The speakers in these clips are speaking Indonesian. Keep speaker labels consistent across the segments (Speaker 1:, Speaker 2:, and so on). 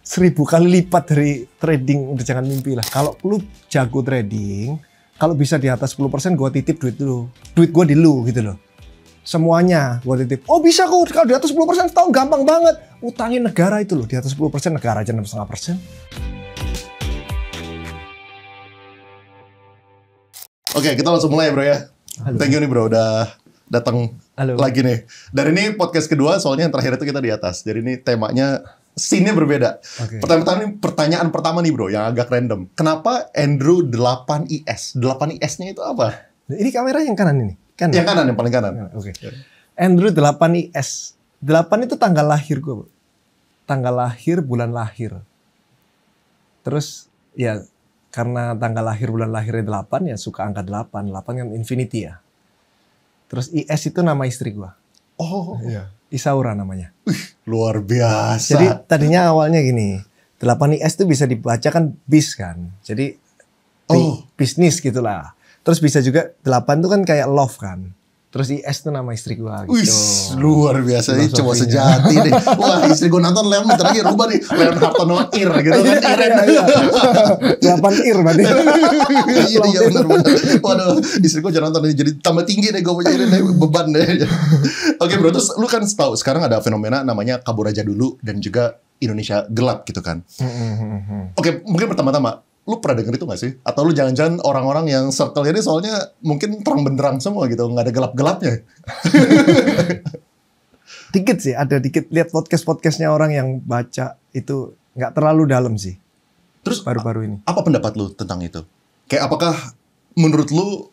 Speaker 1: 1000 kali lipat dari trading. Udah jangan mimpi lah. Kalau lu jago trading, kalau bisa di atas 10%, gue titip duit dulu. Duit gue di lu gitu loh. Semuanya gue titip. Oh bisa kok, kalau di atas 10% setahun gampang banget. Utangin negara itu loh, di atas 10% negara aja 6,5%.
Speaker 2: Oke, kita langsung mulai bro ya.
Speaker 1: Halo.
Speaker 2: Thank you nih bro, udah datang lagi nih. Dan ini podcast kedua, soalnya yang terakhir itu kita di atas. Jadi ini temanya, scene-nya berbeda.
Speaker 1: Okay.
Speaker 2: Pertanyaan pertama nih bro, yang agak random. Kenapa Andrew 8IS? 8IS-nya itu apa?
Speaker 1: Ini kamera yang kanan ini? Kan?
Speaker 2: Yang kanan, yang paling kanan.
Speaker 1: Oke. Andrew 8IS. 8 itu tanggal lahir gue. Tanggal lahir, bulan lahir. Terus ya karena tanggal lahir, bulan lahirnya 8 ya suka angka 8. 8 kan infinity ya. Terus IS itu nama istri gue.
Speaker 2: Oh.
Speaker 1: Iya. Isaura namanya.
Speaker 2: Luar biasa.
Speaker 1: Jadi tadinya awalnya gini. 8IS itu bisa dibaca kan bis kan. Jadi bisnis gitulah. Terus bisa juga 8 itu kan kayak love kan. Terus IS itu nama istri gua gitu.
Speaker 2: Wih, luar biasa. Ini cowok sejati nih. Wah, istri gua nonton Leon bentar lagi rubah nih. Leon Hartono Ir gitu kan. Iren.
Speaker 1: 8 Ir berarti.
Speaker 2: Iya benar. Waduh, istri gua jangan nonton ini. Jadi tambah tinggi deh gua punya ini beban deh. Oke bro, terus lu kan tahu sekarang ada fenomena namanya kabur aja dulu dan juga Indonesia gelap gitu kan. Oke, mungkin pertama-tama lu pernah denger itu gak sih? Atau lu jangan-jangan orang-orang yang circle ini soalnya mungkin terang benderang semua gitu, nggak ada gelap-gelapnya.
Speaker 1: Dikit sih, ada dikit. Lihat podcast-podcastnya orang yang baca itu nggak terlalu dalam sih.
Speaker 2: Terus
Speaker 1: baru-baru ini.
Speaker 2: Apa pendapat lu tentang itu? Kayak apakah menurut lu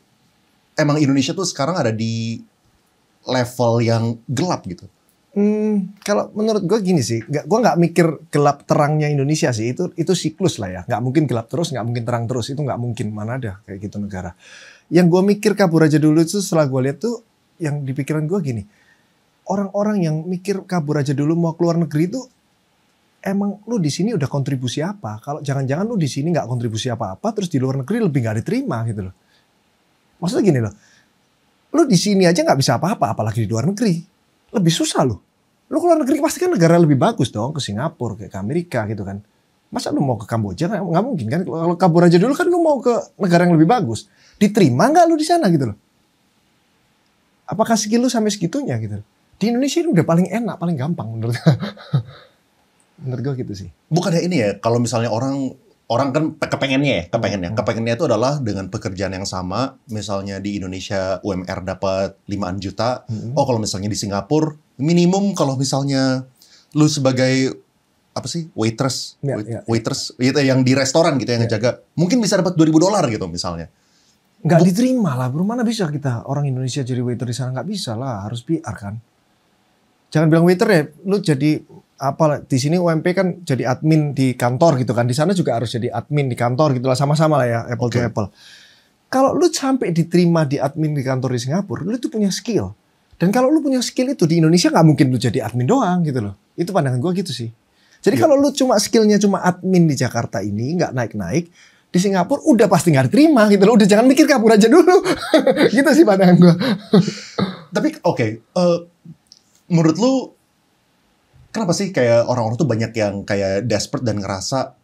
Speaker 2: emang Indonesia tuh sekarang ada di level yang gelap gitu?
Speaker 1: Kalau menurut gue gini sih, gue nggak mikir gelap terangnya Indonesia sih, itu siklus lah ya, nggak mungkin gelap terus, nggak mungkin terang terus, itu nggak mungkin, mana ada kayak gitu negara. Yang gue mikir kabur aja dulu itu setelah gue lihat tuh, yang di pikiran gue gini, orang-orang yang mikir kabur aja dulu mau keluar negeri itu, emang lu di sini udah kontribusi apa? Kalau jangan-jangan lu di sini nggak kontribusi apa-apa, terus di luar negeri lebih nggak diterima gitu loh. Maksudnya gini loh, lu di sini aja nggak bisa apa-apa, apalagi di luar negeri, lebih susah loh. Lu keluar negeri pasti kan negara lebih bagus dong, ke Singapura, ke Amerika gitu kan. Masa lu mau ke Kamboja? Nggak mungkin kan. Kalau kabur aja dulu kan lu mau ke negara yang lebih bagus. Diterima nggak lu di sana gitu loh? Apakah skill lu sampai segitunya gitu loh? Di Indonesia ini udah paling enak, paling gampang menurut gue gitu sih.
Speaker 2: Bukannya ini ya, kalau misalnya orang kan kepengennya itu adalah dengan pekerjaan yang sama, misalnya di Indonesia UMR dapat 5 juta, oh kalau misalnya di Singapura minimum kalau misalnya lu sebagai apa sih waitress itu yang di restoran gitu yang ngejaga, mungkin bisa dapat $2.000 gitu misalnya.
Speaker 1: Nggak diterima lah bro, mana bisa kita orang Indonesia jadi waiter di sana, nggak bisa lah, harus PR kan. Jangan bilang waiter ya, lu jadi apa di sini UMP kan jadi admin di kantor gitu kan, di sana juga harus jadi admin di kantor gitulah, sama-sama lah ya, apple to apple. Kalau lu sampai diterima di admin di kantor di Singapura, lu itu punya skill. Dan kalau lu punya skill itu di Indonesia nggak mungkin lu jadi admin doang gitu loh. Itu pandangan gue gitu sih. Jadi kalau lu cuma skillnya cuma admin di Jakarta ini nggak naik-naik, di Singapura udah pasti nggak diterima gitu loh. Udah jangan mikir kabur aja dulu. Gitu sih pandangan gue.
Speaker 2: Tapi menurut lu kenapa sih kayak orang-orang tuh banyak yang kayak desperate dan ngerasa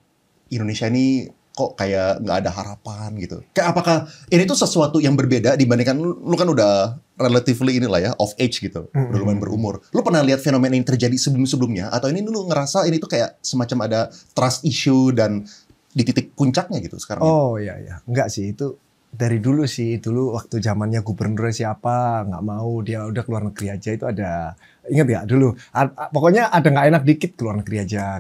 Speaker 2: Indonesia ini kok kayak nggak ada harapan gitu? Kayak apakah ini tuh sesuatu yang berbeda dibandingkan lu kan udah relatively inilah ya of age gitu, udah lumayan berumur. Lu pernah lihat fenomena yang terjadi sebelum-sebelumnya atau ini lu ngerasa ini tuh kayak semacam ada trust issue dan di titik puncaknya gitu sekarang?
Speaker 1: Oh iya, enggak sih, itu dari dulu sih. Dulu waktu zamannya gubernur siapa nggak mau dia udah keluar negeri aja, itu ada. Ingat ya dulu, pokoknya ada nggak enak dikit keluar negeri aja,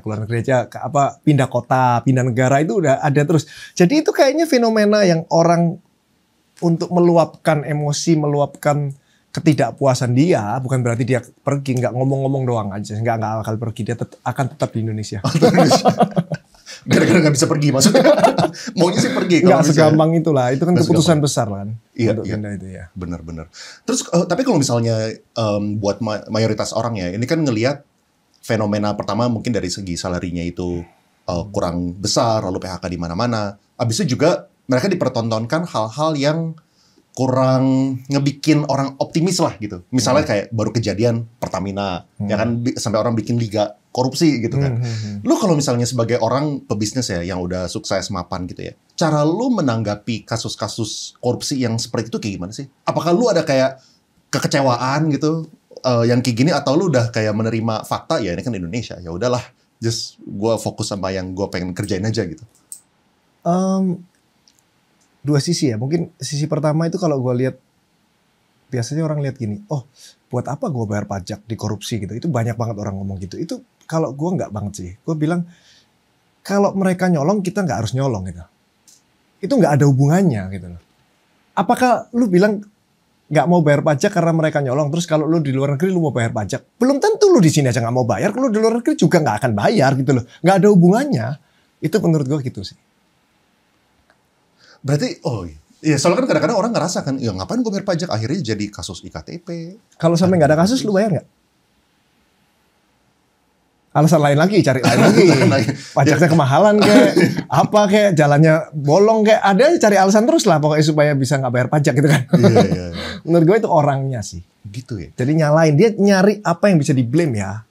Speaker 1: pindah kota, pindah negara itu udah ada terus. Jadi itu kayaknya fenomena yang orang untuk meluapkan emosi, meluapkan ketidakpuasan dia, bukan berarti dia pergi, nggak ngomong-ngomong doang aja, nggak bakal pergi, dia akan tetap di Indonesia.
Speaker 2: Gara-gara nggak bisa pergi maksudnya. Maunya sih pergi.
Speaker 1: Nggak segampang itulah, itu kan keputusan besar kan.
Speaker 2: Iya,
Speaker 1: untuk pindah itu ya.
Speaker 2: Benar-benar. Terus tapi kalau misalnya buat mayoritas orang ya, ini kan ngelihat fenomena pertama mungkin dari segi salarinya itu kurang besar, lalu PHK di mana-mana. Habis itu juga mereka dipertontonkan hal-hal yang kurang ngebikin orang optimis lah gitu. Misalnya kayak baru kejadian Pertamina, ya kan sampai orang bikin liga korupsi gitu kan. Lu kalau misalnya sebagai orang pebisnis ya yang udah sukses mapan gitu ya, cara lu menanggapi kasus-kasus korupsi yang seperti itu kayak gimana sih? Apakah lu ada kayak kekecewaan gitu yang kayak gini, atau lu udah kayak menerima fakta ya ini kan Indonesia, ya udahlah, just gue fokus sama yang gue pengen kerjain aja gitu.
Speaker 1: Dua sisi ya. Mungkin sisi pertama itu kalau gue lihat, biasanya orang lihat gini, oh buat apa gue bayar pajak di korupsi gitu. Itu banyak banget orang ngomong gitu. Itu kalau gue nggak banget sih. Gue bilang kalau mereka nyolong kita nggak harus nyolong gitu. Itu nggak ada hubungannya gitu loh. Apakah lu bilang nggak mau bayar pajak karena mereka nyolong, terus kalau lu di luar negeri lu mau bayar pajak? Belum tentu lu di sini aja nggak mau bayar. Kalau di luar negeri juga nggak akan bayar gitu loh. Nggak ada hubungannya. Itu menurut gue gitu sih.
Speaker 2: Berarti, oh iya, soalnya kan kadang-kadang orang ngerasa kan, ya ngapain gue bayar pajak, akhirnya jadi kasus IKTP.
Speaker 1: Kalau sampai nggak ada kasus, lu bayar nggak? Alasan lain lagi, cari lain lagi. Pajaknya kemahalan kayak, apa kayak, jalannya bolong kayak, ada cari alasan terus lah pokoknya supaya bisa nggak bayar pajak gitu kan. Iya. Menurut gue itu orangnya sih.
Speaker 2: Gitu ya?
Speaker 1: Jadi nyalain, dia nyari apa yang bisa di-blame ya.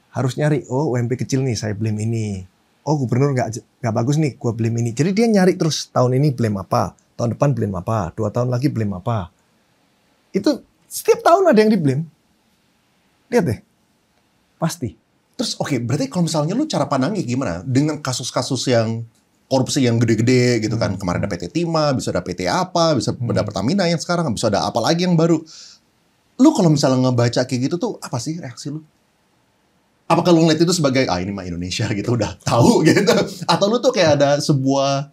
Speaker 1: Harus nyari, oh UMP kecil nih, saya blame ini. Oh gubernur nggak bagus nih, gue blame ini. Jadi dia nyari terus, tahun ini blame apa, tahun depan blame apa, 2 tahun lagi blame apa. Itu setiap tahun ada yang di-blame. Lihat deh, pasti.
Speaker 2: Terus oke, berarti kalau misalnya lu cara pandangnya gimana? Dengan kasus-kasus yang korupsi yang gede-gede gitu kan. Kemarin ada PT Timah, bisa ada PT apa, bisa ada Pertamina yang sekarang, bisa ada apa lagi yang baru. Lu kalau misalnya ngebaca kayak gitu tuh, apa sih reaksi lu? Apakah lu ngeliat itu sebagai, ini mah Indonesia gitu, udah tahu gitu? Atau lu tuh kayak ada sebuah,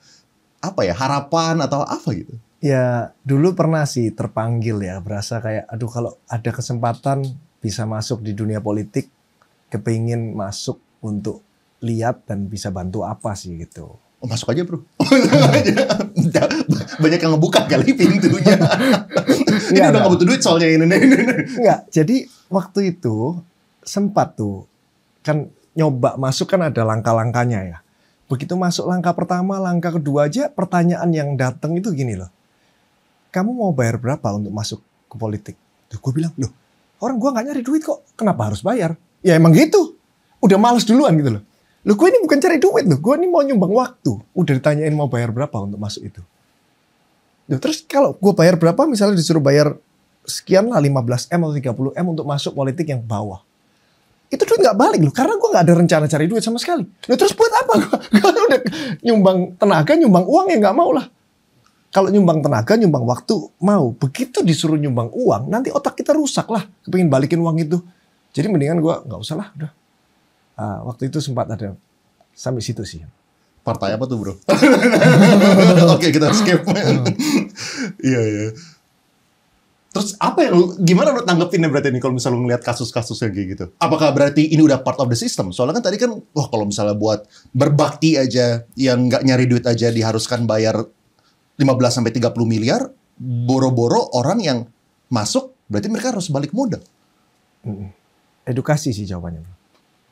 Speaker 2: apa ya, harapan atau apa gitu?
Speaker 1: Ya dulu pernah sih terpanggil ya, berasa kayak, aduh kalau ada kesempatan bisa masuk di dunia politik, kepingin masuk untuk lihat dan bisa bantu apa sih gitu.
Speaker 2: Oh, masuk aja bro. Banyak yang ngebuka kali pintunya. Ini udah gak butuh duit soalnya ini.
Speaker 1: Enggak, jadi waktu itu sempat tuh, kan nyoba masuk kan ada langkah-langkahnya ya. Begitu masuk langkah pertama, langkah kedua aja pertanyaan yang datang itu gini loh. Kamu mau bayar berapa untuk masuk ke politik? Tuh, gue bilang, loh orang gue gak nyari duit kok, kenapa harus bayar? Ya emang gitu, udah males duluan gitu loh. Loh gue ini bukan cari duit loh, gue ini mau nyumbang waktu. Udah ditanyain mau bayar berapa untuk masuk itu. Loh, terus kalau gue bayar berapa, misalnya disuruh bayar sekian lah 15M atau 30M untuk masuk politik yang bawah. Itu duit gak balik loh, karena gue gak ada rencana cari duit sama sekali. Loh terus buat apa? Gue udah nyumbang tenaga, nyumbang uang ya gak mau lah. Kalau nyumbang tenaga, nyumbang waktu mau. Begitu disuruh nyumbang uang, nanti otak kita rusak lah. Kepengin balikin uang itu. Jadi mendingan gue gak usah lah udah. Waktu itu sempat ada sampai situ sih.
Speaker 2: Partai apa tuh bro? Oke kita skip. Iya. Terus apa yang gimana lu tanggepinnya berarti nih kalau misalnya lu ngeliat kasus-kasus yang kayak gitu? Apakah berarti ini udah part of the system? Soalnya kan tadi kan, kalau misalnya buat berbakti aja, yang nggak nyari duit aja diharuskan bayar 15-30 miliar, boro-boro orang yang masuk, berarti mereka harus balik modal.
Speaker 1: Edukasi sih jawabannya.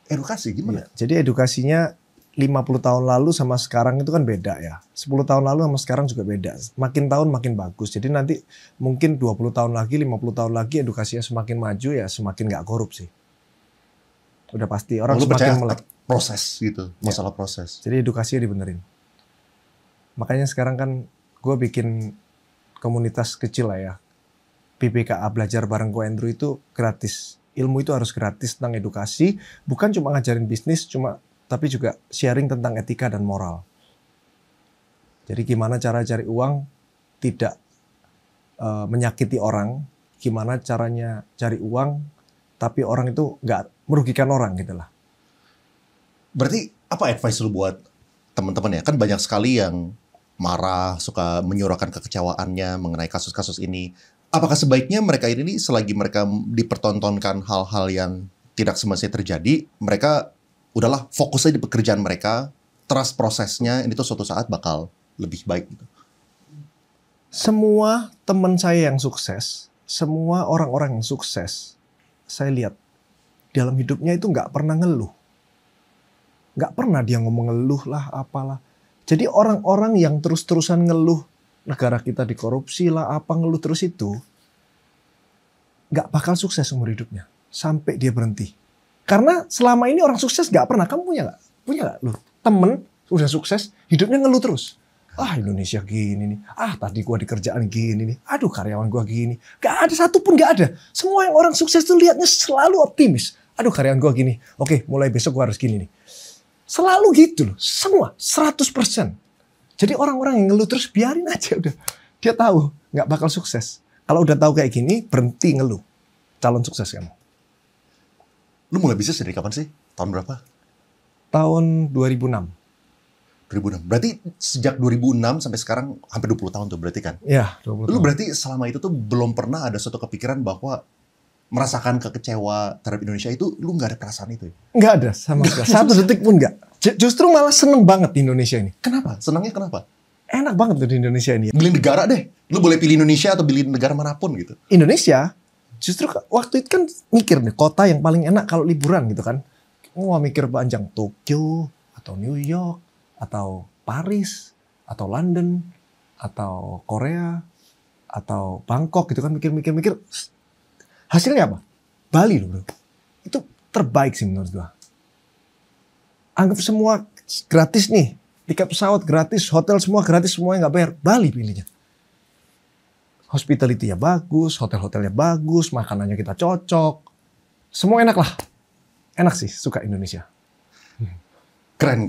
Speaker 2: Edukasi gimana?
Speaker 1: Ya, jadi edukasinya 50 tahun lalu sama sekarang itu kan beda ya. 10 tahun lalu sama sekarang juga beda. Makin tahun makin bagus. Jadi nanti mungkin 20 tahun lagi, 50 tahun lagi edukasinya semakin maju ya semakin nggak korupsi. Udah pasti orang semakin melek.
Speaker 2: Proses gitu, masalah proses.
Speaker 1: Jadi edukasinya dibenerin. Makanya sekarang kan gue bikin komunitas kecil lah ya. PPKA Belajar Bareng Ko Andrew itu gratis. Ilmu itu harus gratis tentang edukasi. Bukan cuma ngajarin bisnis, tapi juga sharing tentang etika dan moral. Jadi gimana cara cari uang tidak menyakiti orang. Gimana caranya cari uang tapi orang itu nggak merugikan orang gitu lah.
Speaker 2: Berarti apa advice lu buat teman-teman ya? Kan banyak sekali yang marah, suka menyuarakan kekecewaannya mengenai kasus-kasus ini. Apakah sebaiknya mereka ini selagi mereka dipertontonkan hal-hal yang tidak semestinya terjadi, mereka udahlah fokus aja di pekerjaan mereka, trust prosesnya, ini tuh suatu saat bakal lebih baik gitu.
Speaker 1: Semua teman saya yang sukses, semua orang-orang yang sukses, saya lihat dalam hidupnya itu nggak pernah ngeluh. Nggak pernah dia ngomong ngeluh lah, apalah. Jadi orang-orang yang terus-terusan ngeluh, negara kita dikorupsi lah, apa ngeluh terus itu, nggak bakal sukses umur hidupnya. Sampai dia berhenti. Karena selama ini orang sukses nggak pernah. Kamu punya nggak? Punya nggak lu? Temen udah sukses, hidupnya ngeluh terus. Ah Indonesia gini nih. Ah tadi gua di kerjaan gini nih. Aduh karyawan gua gini. Gak ada satupun gak ada. Semua yang orang sukses tuh lihatnya selalu optimis. Aduh karyawan gua gini. Oke mulai besok gua harus gini nih. Selalu gitu loh. Semua 100%. Jadi orang-orang yang ngeluh terus biarin aja udah. Dia tahu nggak bakal sukses. Kalau udah tahu kayak gini berhenti ngeluh. Calon sukses kamu.
Speaker 2: Lu mulai bisnis dari kapan sih? Tahun berapa?
Speaker 1: Tahun 2006.
Speaker 2: 2006. Berarti sejak 2006 sampai sekarang hampir 20 tahun tuh berarti kan?
Speaker 1: Iya, 20
Speaker 2: Lu
Speaker 1: tahun.
Speaker 2: berarti selama itu tuh belum pernah ada suatu kepikiran bahwa merasakan kekecewa terhadap Indonesia itu lu nggak ada perasaan itu ya?
Speaker 1: Nggak ada sama sekali. Satu detik pun nggak. Justru malah seneng banget di Indonesia ini.
Speaker 2: Kenapa? Senangnya kenapa?
Speaker 1: Enak banget tuh di Indonesia ini.
Speaker 2: Pilih negara deh. Lu boleh pilih Indonesia atau pilih negara manapun gitu.
Speaker 1: Indonesia, justru waktu itu kan mikir nih, kota yang paling enak kalau liburan gitu kan. Wah mikir panjang, Tokyo, atau New York, atau Paris, atau London, atau Korea, atau Bangkok gitu kan. Mikir-mikir. Hasilnya apa? Bali loh bro. Itu terbaik sih menurut gua. Anggap semua gratis nih. Tiket pesawat gratis, hotel semua gratis, semuanya nggak bayar. Bali pilihnya. Hospitality-nya bagus, hotel-hotelnya bagus, makanannya kita cocok. Semua enak lah. Enak sih, suka Indonesia.
Speaker 2: Keren.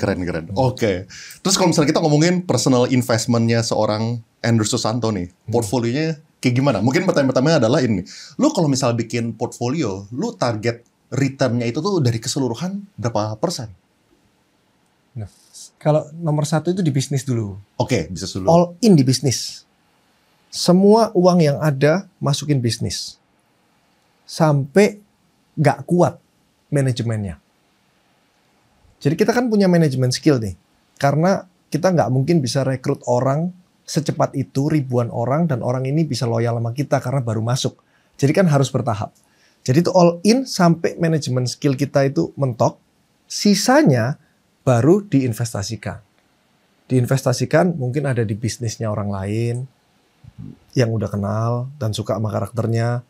Speaker 2: Oke. Terus kalau misalnya kita ngomongin personal investment-nya seorang Andrew Susanto nih, portfolionya kayak gimana? Mungkin pertanyaan-pertamanya adalah ini. Lu kalau misal bikin portfolio, lu target return-nya itu tuh dari keseluruhan berapa persen?
Speaker 1: Nah, kalau nomor satu itu di bisnis dulu.
Speaker 2: Oke, bisa dulu.
Speaker 1: All in di bisnis. Semua uang yang ada masukin bisnis. Sampai nggak kuat manajemennya. Jadi kita kan punya manajemen skill nih. Karena kita nggak mungkin bisa rekrut orang secepat itu, ribuan orang, dan orang ini bisa loyal sama kita karena baru masuk. Jadi kan harus bertahap. Jadi itu all in sampai manajemen skill kita itu mentok. Sisanya baru diinvestasikan. Diinvestasikan mungkin ada di bisnisnya orang lain yang udah kenal dan suka sama karakternya.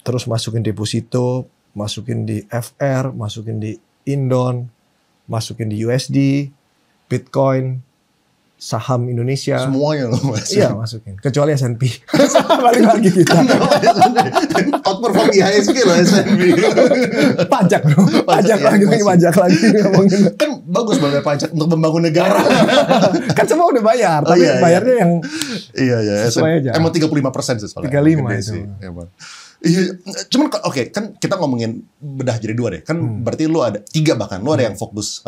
Speaker 1: Terus masukin deposito, masukin di FR, masukin di Indon, masukin di USD, Bitcoin, saham Indonesia.
Speaker 2: Semuanya loh mas.
Speaker 1: Iya masukin. Kecuali S&P. Balik lagi kita.
Speaker 2: Outperform IHSG loh S&P.
Speaker 1: Pajak bro. Pajak
Speaker 2: ya,
Speaker 1: pajak lagi ngomongin.
Speaker 2: Kan bagus banget pajak untuk membangun negara.
Speaker 1: Kan semua udah bayar. Tapi
Speaker 2: iya,
Speaker 1: bayarnya yang
Speaker 2: Iya.
Speaker 1: sesuai aja.
Speaker 2: Emang 35% sih soalnya.
Speaker 1: 35
Speaker 2: Gede
Speaker 1: itu.
Speaker 2: sih, emang. Iya, cuman oke, kan kita ngomongin bedah jadi dua deh. Kan berarti lu ada 3 bahkan. Lu ada yang fokus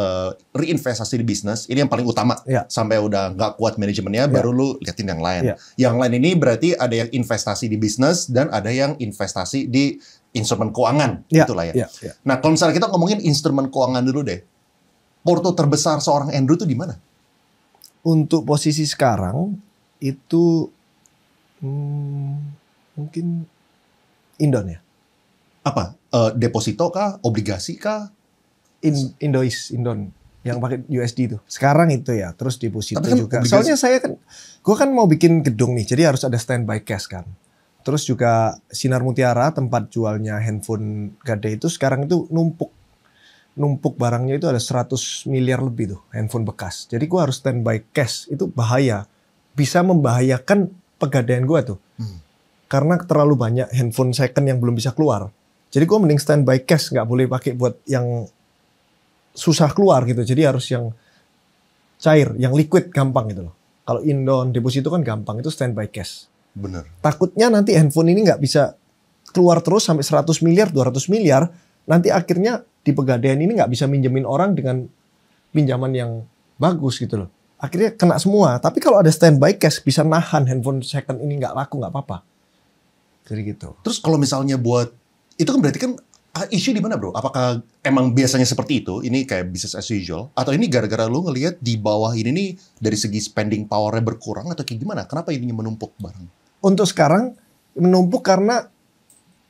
Speaker 2: reinvestasi di bisnis. Ini yang paling utama.
Speaker 1: Ya.
Speaker 2: Sampai udah nggak kuat manajemennya, baru lu liatin yang lain.
Speaker 1: Ya.
Speaker 2: Yang lain ini berarti ada yang investasi di bisnis dan ada yang investasi di instrumen keuangan.
Speaker 1: Ya,
Speaker 2: Itulah ya.
Speaker 1: ya.
Speaker 2: Nah, kalau misalnya kita ngomongin instrumen keuangan dulu deh. Porto terbesar seorang Andrew tuh di mana?
Speaker 1: Untuk posisi sekarang itu mungkin Indon ya.
Speaker 2: Apa? Deposito kah? Obligasi kah?
Speaker 1: Indon yang pakai USD itu. Sekarang itu ya, terus deposito
Speaker 2: Tapi kan
Speaker 1: juga.
Speaker 2: obligasi-
Speaker 1: Soalnya gue kan mau bikin gedung nih, jadi harus ada standby cash kan. Terus juga Sinar Mutiara tempat jualnya handphone Gade itu sekarang itu numpuk barangnya itu ada 100 miliar lebih tuh handphone bekas. Jadi gue harus standby cash, itu bahaya. Bisa membahayakan pegadaian gue tuh. Karena terlalu banyak handphone second yang belum bisa keluar. Jadi gue mending standby cash, nggak boleh pakai buat yang susah keluar gitu. Jadi harus yang cair, yang liquid gampang gitu loh. Kalau Indon, deposito kan gampang, itu standby cash.
Speaker 2: Bener.
Speaker 1: Takutnya nanti handphone ini nggak bisa keluar terus sampai 100 miliar, 200 miliar. Nanti akhirnya di pegadaian ini nggak bisa minjemin orang dengan pinjaman yang bagus gitu loh. Akhirnya kena semua. Tapi kalau ada standby cash bisa nahan handphone second ini nggak laku, nggak apa-apa. Jadi gitu.
Speaker 2: Terus kalau misalnya buat itu kan berarti kan isu di mana bro? Apakah emang biasanya seperti itu? Ini kayak business as usual? Atau ini gara-gara lu ngelihat di bawah ini nih dari segi spending powernya berkurang atau kayak gimana? Kenapa ini menumpuk barang?
Speaker 1: Untuk sekarang menumpuk karena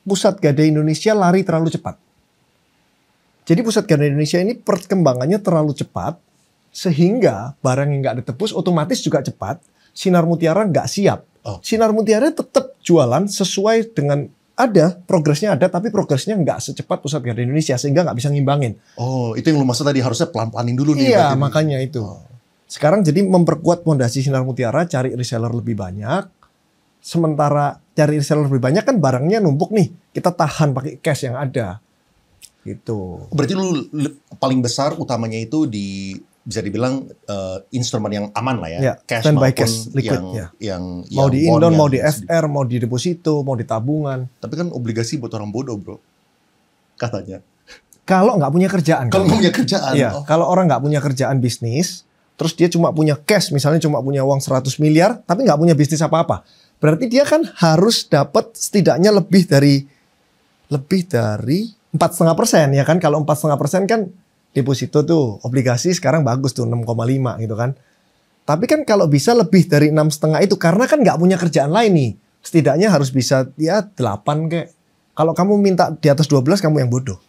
Speaker 1: pusat gadai Indonesia lari terlalu cepat. Jadi pusat gadai Indonesia ini perkembangannya terlalu cepat sehingga barang yang nggak ditebus otomatis juga cepat. Sinar Mutiara nggak siap.
Speaker 2: Oh.
Speaker 1: Sinar Mutiara tetap jualan sesuai dengan Ada, progresnya ada, tapi progresnya nggak secepat Pusat Gadai Indonesia, sehingga nggak bisa ngimbangin.
Speaker 2: Oh, itu yang lu maksud tadi, harusnya pelan-pelanin dulu nih.
Speaker 1: Iya, makanya itu. Sekarang jadi memperkuat fondasi Sinar Mutiara, cari reseller lebih banyak. Sementara cari reseller lebih banyak kan barangnya numpuk nih. Kita tahan pakai cash yang ada. Gitu.
Speaker 2: Berarti lu paling besar utamanya itu di, bisa dibilang instrumen yang aman lah ya.
Speaker 1: Ya,
Speaker 2: Cash
Speaker 1: standby
Speaker 2: maupun
Speaker 1: cash, liquid,
Speaker 2: yang
Speaker 1: mau di
Speaker 2: bond
Speaker 1: Indon,
Speaker 2: yang
Speaker 1: mau di FR, mau di deposito, mau di tabungan.
Speaker 2: Tapi kan obligasi buat orang bodoh, bro. Katanya.
Speaker 1: Kalau nggak punya kerjaan.
Speaker 2: Kalau nggak punya kerjaan.
Speaker 1: Iya, kalau orang nggak punya kerjaan bisnis, terus dia cuma punya cash, misalnya cuma punya uang 100 miliar, tapi nggak punya bisnis apa-apa. Berarti dia kan harus dapat setidaknya lebih dari 4,5% ya kan. Kalau 4,5% kan deposito tuh, obligasi sekarang bagus tuh 6,5 gitu kan. Tapi kan kalau bisa lebih dari 6,5 itu, karena kan nggak punya kerjaan lain nih. Setidaknya harus bisa ya 8 kayak. Kalau kamu minta di atas 12, kamu yang bodoh.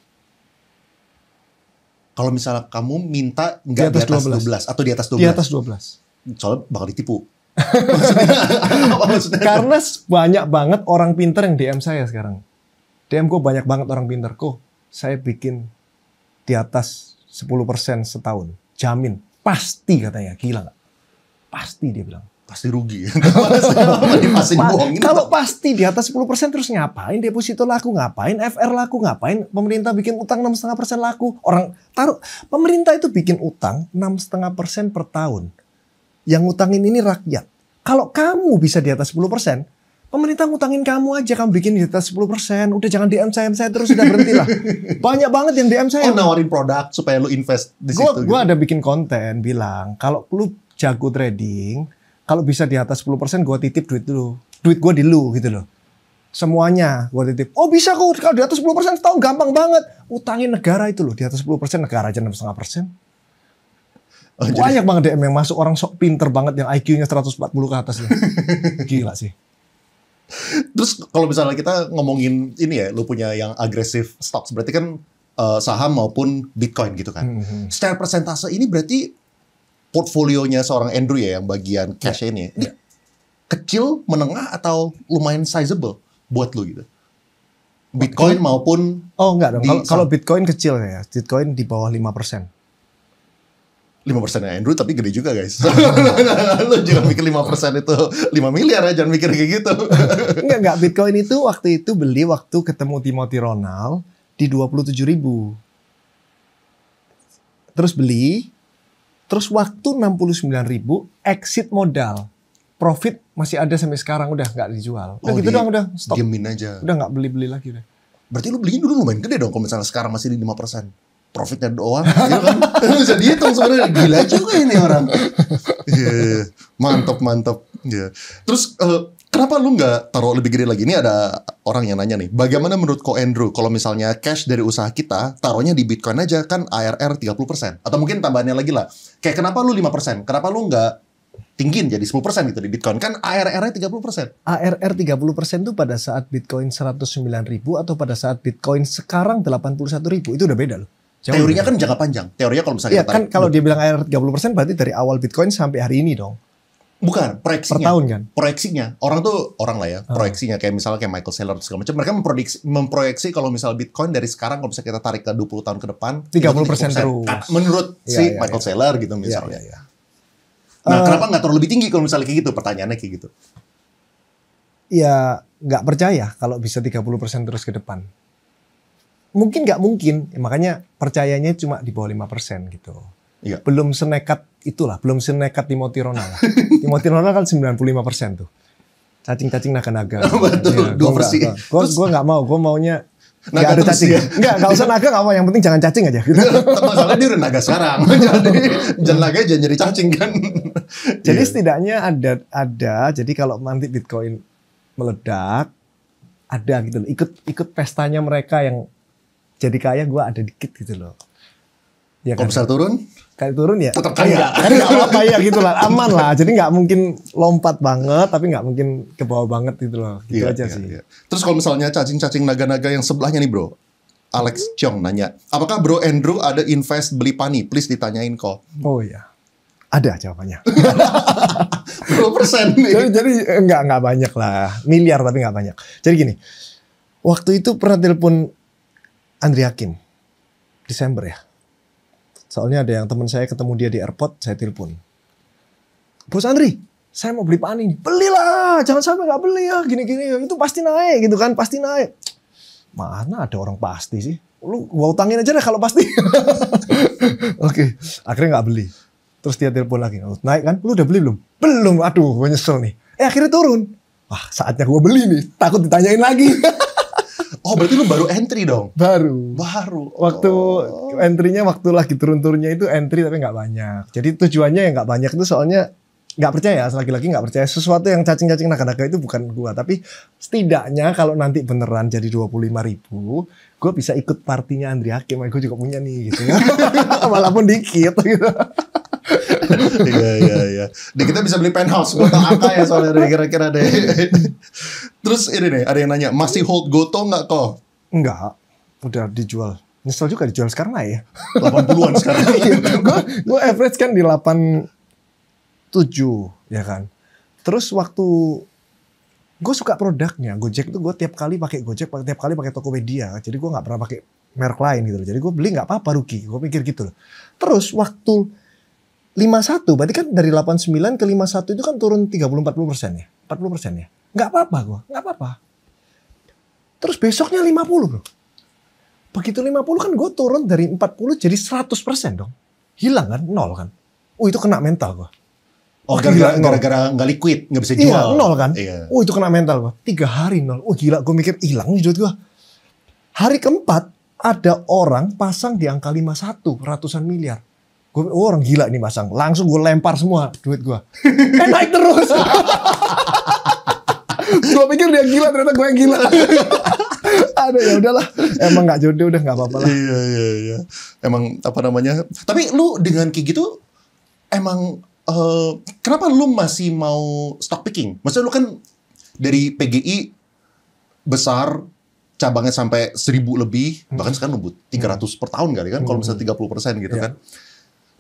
Speaker 2: Kalau misalnya kamu minta nggak di atas 12 atau di atas 12?
Speaker 1: Di atas 12.
Speaker 2: Soalnya bakal ditipu. Maksudnya
Speaker 1: Karena banyak banget orang pinter yang DM saya sekarang. DM gue banyak banget orang pinter. Kok saya bikin di atas 10% setahun. Jamin. Pasti katanya. Gila gak? Pasti dia bilang.
Speaker 2: pasti rugi. Masih bohongin.
Speaker 1: Kalau pasti di atas 10% terus ngapain deposito laku, ngapain FR laku, ngapain pemerintah bikin utang 6,5% laku. Orang taruh, pemerintah itu bikin utang 6,5% per tahun. Yang ngutangin ini rakyat. Kalau kamu bisa di atas 10%, pemerintah ngutangin kamu aja, kamu bikin di atas 10%. Udah jangan DM saya terus, sudah berhentilah. Banyak banget yang DM saya.
Speaker 2: Oh, nawarin produk supaya lu invest di situ.
Speaker 1: Gue ada bikin konten bilang, kalau lu jago trading, kalau bisa di atas 10% gue titip duit dulu. Duit gue di lu gitu loh. Semuanya gue titip. Oh bisa kok, kalau di atas 10% setahun gampang banget. Utangin negara itu loh, di atas 10% negara aja 6,5%. Oh, banyak banget DM yang masuk, orang sok pinter banget yang IQ-nya 140 ke atas. Gila sih.
Speaker 2: Terus kalau misalnya kita ngomongin ini ya, lu punya yang agresif stocks, berarti kan saham maupun Bitcoin gitu kan. Secara persentase ini berarti portfolionya seorang Andrew ya, yang bagian cash ini. Ini kecil, menengah, atau lumayan sizable buat lu gitu? Bitcoin maupun...
Speaker 1: Oh enggak dong, kalau Bitcoin kecil ya. Bitcoin di bawah 5%.
Speaker 2: 5% Andrew tapi gede juga guys. Lu jangan mikir 5% itu 5 miliar ya, jangan mikir kayak gitu.
Speaker 1: Enggak, Bitcoin itu waktu itu beli waktu ketemu Timothy Ronald di 27.000. Terus beli, terus waktu 69.000 exit modal. Profit masih ada sampai sekarang, udah nggak dijual. Udah gitu doang, udah stop.
Speaker 2: Diemin aja.
Speaker 1: Udah nggak beli-beli lagi udah.
Speaker 2: Berarti lu beliin dulu lumayan gede dong kalau misalnya sekarang masih di 5%. Profitnya doang, gitu kan? Bisa dihitung sebenarnya. Gila juga ini orang. Yeah, mantap. Yeah. Terus kenapa lu nggak taruh lebih gede lagi? Ini ada orang yang nanya nih. Bagaimana menurut Ko Andrew kalau misalnya cash dari usaha kita taruhnya di Bitcoin aja, kan ARR 30%? Atau mungkin tambahannya lagi lah. Kayak kenapa lu 5%? Kenapa lu nggak tinggiin jadi 10% gitu di Bitcoin? Kan ARR-nya 30%.
Speaker 1: ARR 30% itu pada saat Bitcoin 109.000 atau pada saat Bitcoin sekarang 81.000. Itu udah beda loh.
Speaker 2: Jauh teorinya kan jangka panjang. Teorinya kalau misalnya
Speaker 1: iya, kan kalau dia bilang ARR 30% berarti dari awal Bitcoin sampai hari ini dong.
Speaker 2: Bukan, proyeksinya.
Speaker 1: Per tahun kan?
Speaker 2: Proyeksinya. Orang lah ya, proyeksinya. Kayak misalnya kayak Michael Saylor segala macam. Mereka memproyeksi kalau misalnya Bitcoin dari sekarang kalau bisa kita tarik ke 20 tahun ke depan
Speaker 1: 30% terus.
Speaker 2: Menurut si Michael Saylor gitu misalnya. Nah, kenapa nggak terlalu lebih tinggi kalau misalnya kayak gitu? Pertanyaannya kayak gitu.
Speaker 1: Ya, nggak percaya kalau bisa 30% terus ke depan. Mungkin nggak mungkin, makanya percayanya cuma di bawah 5% gitu.
Speaker 2: Iya.
Speaker 1: Belum senekat itulah, belum senekat Timothy Ronald. Timothy Ronald kan 95% tuh. Cacing-cacing naga-naga.
Speaker 2: Betul,
Speaker 1: ya, gue nggak mau, gue maunya nggak ada cacing. Ya? Nggak usah naga, nggak mau. Yang penting jangan cacing aja. Gitu.
Speaker 2: Masalahnya dia udah naga sekarang. Jangan naga, jangan jadi cacing kan.
Speaker 1: Jadi setidaknya ada. Jadi kalau nanti Bitcoin meledak, ada gitu loh. Ikut pestanya mereka yang jadi kaya, gue ada dikit gitu loh. Ya
Speaker 2: kalau
Speaker 1: kan?
Speaker 2: besar turun?
Speaker 1: Kali turun ya?
Speaker 2: Tetap kaya.
Speaker 1: Kan nggak apa-apa ya gitu lah, aman lah. Jadi nggak mungkin lompat banget, tapi nggak mungkin ke bawah banget gitu loh. Gitu aja sih. Iya.
Speaker 2: Terus kalau misalnya cacing-cacing naga-naga yang sebelahnya nih bro, Alex Chong nanya, apakah bro Andrew ada invest beli pani? Please ditanyain kok.
Speaker 1: Oh iya, ada jawabannya.
Speaker 2: 20% nih.
Speaker 1: Jadi nggak banyak lah, miliar tapi nggak banyak. Jadi gini. Waktu itu pernah telepon Andri Hakim. Desember ya. Soalnya ada yang teman saya ketemu dia di airport, saya telepon. Bos Andri, saya mau beli pani. Belilah, jangan sampai nggak beli ya. Gini-gini, itu pasti naik gitu kan, pasti naik. Mana ada orang pasti sih? Lu gua utangin aja deh kalau pasti. Oke, akhirnya nggak beli. Terus dia telepon lagi, naik kan? Lu udah beli belum? Belum, aduh gue nyesel nih. Akhirnya turun. Wah, saatnya gue beli nih. Takut ditanyain lagi.
Speaker 2: Oh, berarti lu baru entry dong?
Speaker 1: Baru. Waktu entry-nya, waktu lagi turun-turunnya itu entry tapi nggak banyak. Jadi tujuannya yang nggak banyak itu soalnya nggak percaya, lagi-lagi nggak percaya. Sesuatu yang cacing-cacing naga-naga itu bukan gua. Tapi setidaknya kalau nanti beneran jadi 25.000, gue bisa ikut partinya Andri Hakim. Gue juga punya nih gitu ya. Walaupun dikit gitu.
Speaker 2: Iya. Di kita bisa beli penthouse. Gue tau angka ya soalnya kira-kira deh. Terus ini nih, ada yang nanya, masih hold Goto nggak kok?
Speaker 1: Enggak, udah dijual. Nyesel juga dijual sekarang lah ya.
Speaker 2: 80-an sekarang.
Speaker 1: Gue average kan di 87 ya kan. Terus waktu gue suka produknya, Gojek itu gue tiap kali pakai Gojek, tiap kali pakai Tokopedia. Jadi gue nggak pernah pakai merek lain gitu loh. Jadi gue beli nggak apa-apa rugi. Gue pikir gitu loh. Terus waktu 51, berarti kan dari 89 ke 51 itu kan turun 30-40% ya. 40% ya. Nggak apa-apa gue, nggak apa-apa. Terus besoknya 50 bro. Begitu 50 kan gue turun dari 40 jadi 100% dong. Hilang kan, nol kan. Itu kena mental gue.
Speaker 2: Oh, gara-gara nggak liquid, nggak bisa jual.
Speaker 1: Iya, nol kan.
Speaker 2: Iya.
Speaker 1: Itu kena mental gue. 3 hari nol. Gila, gue mikir hilang nih duit gue. Hari keempat ada orang pasang di angka 51, ratusan miliar. Gue orang gila nih pasang. Langsung gue lempar semua duit gue. Naik terus. Gue pikir dia gila, ternyata gue yang gila. Aduh ya udahlah. Emang nggak jodoh, udah nggak apa-apa lah.
Speaker 2: Iya. Emang apa namanya? Tapi lu dengan kayak gitu, emang kenapa lu masih mau stock picking? Maksudnya lu kan dari PGI besar, cabangnya sampai 1.000 lebih, bahkan sekarang ngebut 300 per tahun kali kan, kalau misalnya 30% gitu kan.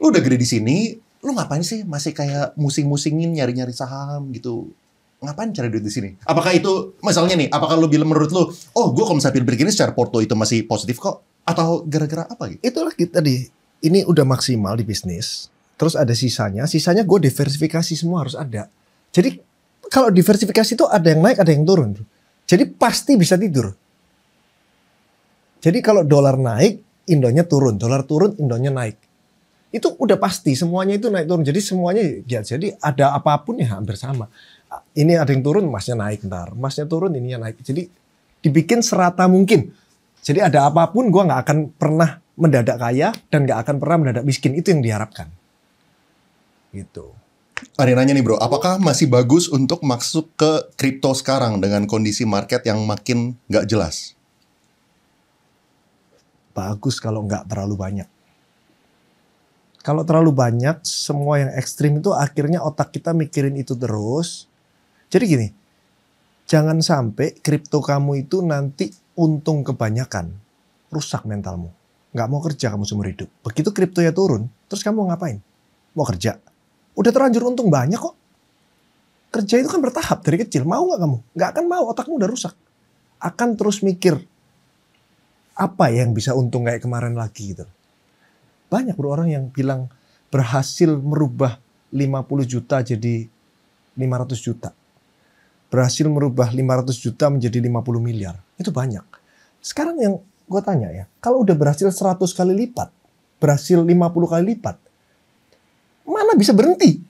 Speaker 2: Lu udah gede di sini, lu ngapain sih masih kayak musing-musingin nyari-nyari saham gitu? Ngapain cari duit di sini? Apakah itu, misalnya nih, apakah lu bilang menurut lu, oh gue kalau misalnya pilih begini secara porto itu masih positif kok? Atau gara-gara apa gitu?
Speaker 1: Itulah kita ini udah maksimal di bisnis. Terus ada sisanya gue diversifikasi semua harus ada. Jadi kalau diversifikasi itu ada yang naik, ada yang turun. Jadi pasti bisa tidur. Jadi kalau dolar naik, Indonya turun. Dolar turun, Indonya naik. Itu udah pasti, semuanya itu naik turun. Jadi semuanya, ya jadi ada apapun ya hampir sama. Ini ada yang turun, emasnya naik ntar. Emasnya turun, ininya naik. Jadi dibikin serata mungkin. Jadi ada apapun, gue nggak akan pernah mendadak kaya dan nggak akan pernah mendadak miskin. Itu yang diharapkan. Gitu.
Speaker 2: Ada yang nanya nih bro, apakah masih bagus untuk masuk ke kripto sekarang dengan kondisi market yang makin nggak jelas?
Speaker 1: Bagus kalau nggak terlalu banyak. Kalau terlalu banyak, semua yang ekstrim itu akhirnya otak kita mikirin itu terus. Jadi gini, jangan sampai kripto kamu itu nanti untung kebanyakan. Rusak mentalmu. Nggak mau kerja kamu seumur hidup. Begitu kriptonya turun, terus kamu ngapain? Mau kerja? Udah terlanjur untung banyak kok. Kerja itu kan bertahap dari kecil. Mau nggak kamu? Nggak akan mau, otakmu udah rusak. Akan terus mikir, apa yang bisa untung kayak kemarin lagi gitu. Banyak bro orang yang bilang berhasil merubah 50 juta jadi 500 juta. Berhasil merubah 500 juta menjadi 50 miliar. Itu banyak. Sekarang yang gue tanya ya, kalau udah berhasil 100 kali lipat, berhasil 50 kali lipat, mana bisa berhenti?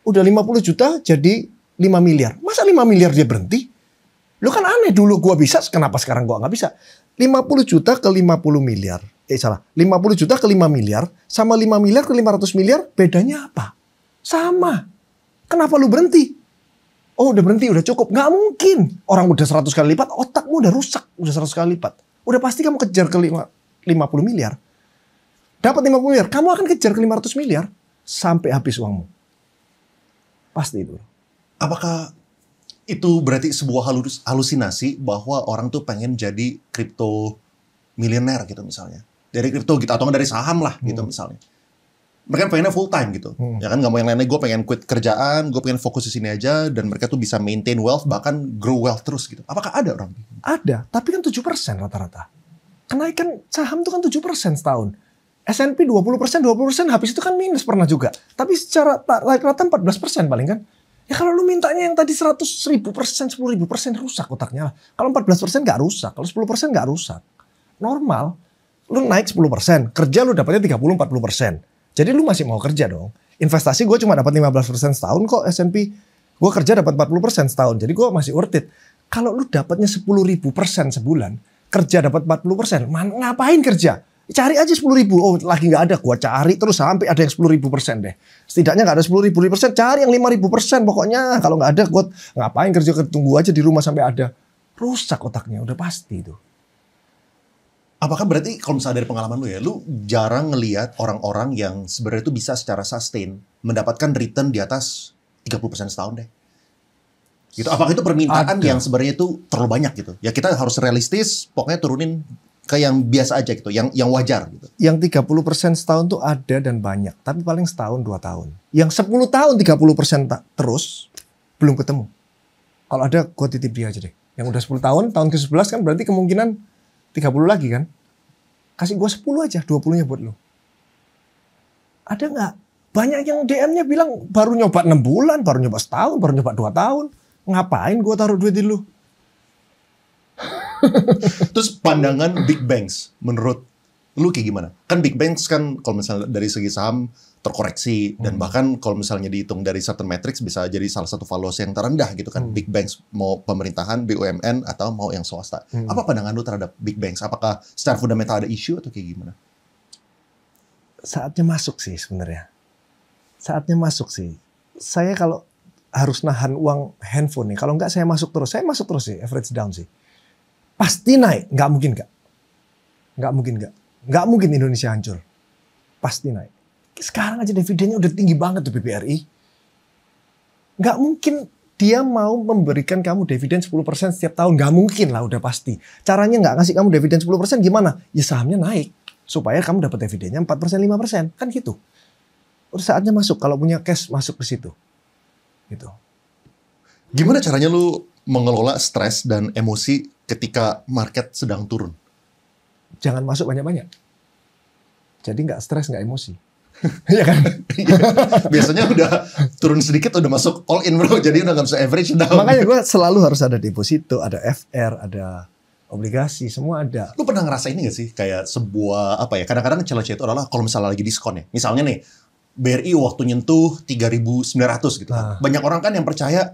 Speaker 1: Udah 50 juta jadi 5 miliar. Masa 5 miliar dia berhenti? Lu kan aneh, dulu gue bisa, kenapa sekarang gue nggak bisa? 50 juta ke 50 miliar. 50 juta ke 5 miliar sama 5 miliar ke 500 miliar bedanya apa? Sama. Kenapa lu berhenti? Oh udah berhenti, udah cukup. Nggak mungkin. Orang udah 100 kali lipat, otakmu udah rusak. Udah 100 kali lipat. Udah pasti kamu kejar ke 50 miliar. Dapat 50 miliar, kamu akan kejar ke 500 miliar sampai habis uangmu. Pasti itu.
Speaker 2: Apakah itu berarti sebuah halusinasi bahwa orang tuh pengen jadi kripto milioner gitu misalnya? Dari kripto gitu atau dari saham lah gitu misalnya. mereka pengennya full time gitu. Ya kan nggak mau yang lainnya, gue pengen quit kerjaan, gue pengen fokus di sini aja, dan mereka tuh bisa maintain wealth, bahkan grow wealth terus gitu. Apakah ada orang?
Speaker 1: Ada, tapi kan 7% rata-rata. Kenaikan saham itu kan 7% setahun. S&P 20%, habis itu kan minus pernah juga. Tapi secara rata-rata 14% paling kan. Ya kalau lu mintanya yang tadi 100.000%, 10.000% rusak otaknya. Kalau 14% nggak rusak, kalau 10% nggak rusak. Normal, lu naik 10%, kerja lu dapatnya 30-40%. Jadi lu masih mau kerja dong. Investasi gue cuma dapat 15% setahun kok S&P. Gue kerja dapat 40% setahun, jadi gue masih worth it. Kalau lu dapatnya 10.000% sebulan, kerja dapat 40%, ngapain kerja? Cari aja 10.000. Oh lagi nggak ada, gua cari terus sampai ada yang 10.000% deh. Setidaknya nggak ada 10.000%, cari yang 5.000%. Pokoknya kalau nggak ada, gua ngapain kerja, tunggu aja di rumah sampai ada. Rusak otaknya, udah pasti itu.
Speaker 2: Apakah berarti kalau misalnya dari pengalaman lu ya, lu jarang ngelihat orang-orang yang sebenarnya itu bisa secara sustain mendapatkan return di atas 30% setahun deh? Gitu. Apakah itu permintaan yang sebenarnya itu terlalu banyak gitu? Ya kita harus realistis, pokoknya turunin ke yang biasa aja gitu, yang wajar gitu.
Speaker 1: Yang 30% setahun tuh ada dan banyak, tapi paling setahun 2 tahun. Yang 10 tahun 30% terus belum ketemu. Kalau ada gua titip dia aja deh. Yang udah 10 tahun, tahun ke-11 kan berarti kemungkinan 30 lagi kan. Kasih gua 10 aja, 20-nya buat lu. Ada nggak? Banyak yang DM-nya bilang baru nyoba 6 bulan, baru nyoba setahun, baru nyoba 2 tahun. Ngapain gua taruh duit di lu?
Speaker 2: Terus pandangan big banks menurut lu kayak gimana? Kan big banks kan kalau misalnya dari segi saham terkoreksi dan bahkan kalau misalnya dihitung dari certain metrics bisa jadi salah satu valuasi yang terendah gitu kan. Big banks mau pemerintahan, BUMN atau mau yang swasta. Apa pandangan lu terhadap big banks? Apakah secara fundamental ada isu atau kayak gimana?
Speaker 1: Saatnya masuk sih sebenarnya. Saatnya masuk sih. Saya kalau harus nahan uang handphone nih, kalau enggak saya masuk terus sih, average down sih. Pasti naik, nggak mungkin nggak. Nggak mungkin nggak. Nggak mungkin Indonesia hancur. Pasti naik. Sekarang aja dividennya udah tinggi banget tuh BBRI. Nggak mungkin dia mau memberikan kamu dividen 10% setiap tahun. Nggak mungkin lah, udah pasti. Caranya nggak ngasih kamu dividen 10% gimana? Ya sahamnya naik. Supaya kamu dapat dividennya 4%, 5%. Kan gitu. Udah saatnya masuk. Kalau punya cash, masuk ke situ. Gitu.
Speaker 2: Gimana caranya lu mengelola stres dan emosi ketika market sedang turun?
Speaker 1: Jangan masuk banyak-banyak. Jadi nggak stres, nggak emosi. Iya kan?
Speaker 2: Biasanya udah turun sedikit udah masuk all in bro. Jadi udah nggak bisa average down.
Speaker 1: Makanya gue selalu harus ada deposito, ada FR, ada obligasi, semua ada.
Speaker 2: Lu pernah ngerasain ini gak sih? Kayak sebuah, apa ya, kadang-kadang celah-celah itu adalah kalau misalnya lagi diskon ya. Misalnya nih, BRI waktu nyentuh 3.900 gitu kan. Banyak orang kan yang percaya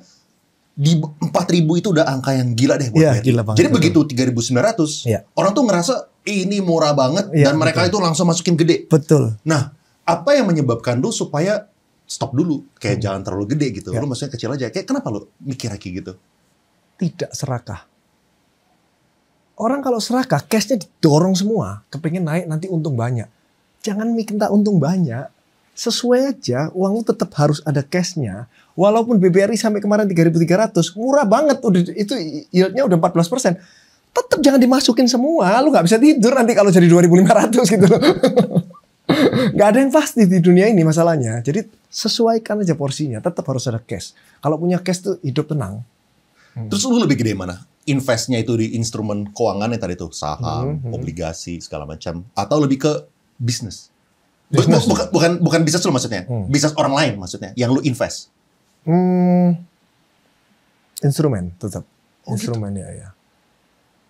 Speaker 2: di 4.000 itu udah angka yang gila deh buat BRI.
Speaker 1: Gila banget,
Speaker 2: jadi begitu 3.900, orang tuh ngerasa ini murah banget dan mereka itu langsung masukin gede.
Speaker 1: Betul.
Speaker 2: Nah, apa yang menyebabkan lu supaya stop dulu? Kayak jangan terlalu gede gitu. Lu maksudnya kecil aja. Kayak kenapa lu mikir kayak gitu?
Speaker 1: Tidak serakah. Orang kalau serakah, cashnya didorong semua. Kepengen naik nanti untung banyak. Jangan minta untung banyak. Sesuai aja, uang lu tetap harus ada cashnya. Walaupun BBRI sampai kemarin 3.300, murah banget. Itu yieldnya udah 14%. Tetap jangan dimasukin semua. Lu nggak bisa tidur nanti kalau jadi 2.500 gitu loh. Nggak ada yang pasti di dunia ini masalahnya. Jadi sesuaikan aja porsinya. Tetap harus ada cash. Kalau punya cash tuh hidup tenang.
Speaker 2: Terus lu lebih gede mana? Investnya itu di instrumen keuangan yang tadi tuh saham, obligasi segala macam, atau lebih ke bisnis? Bukan bisnis lu maksudnya, bisnis orang lain maksudnya, yang lu invest?
Speaker 1: Instrumen tetap, instrumen gitu? Ya.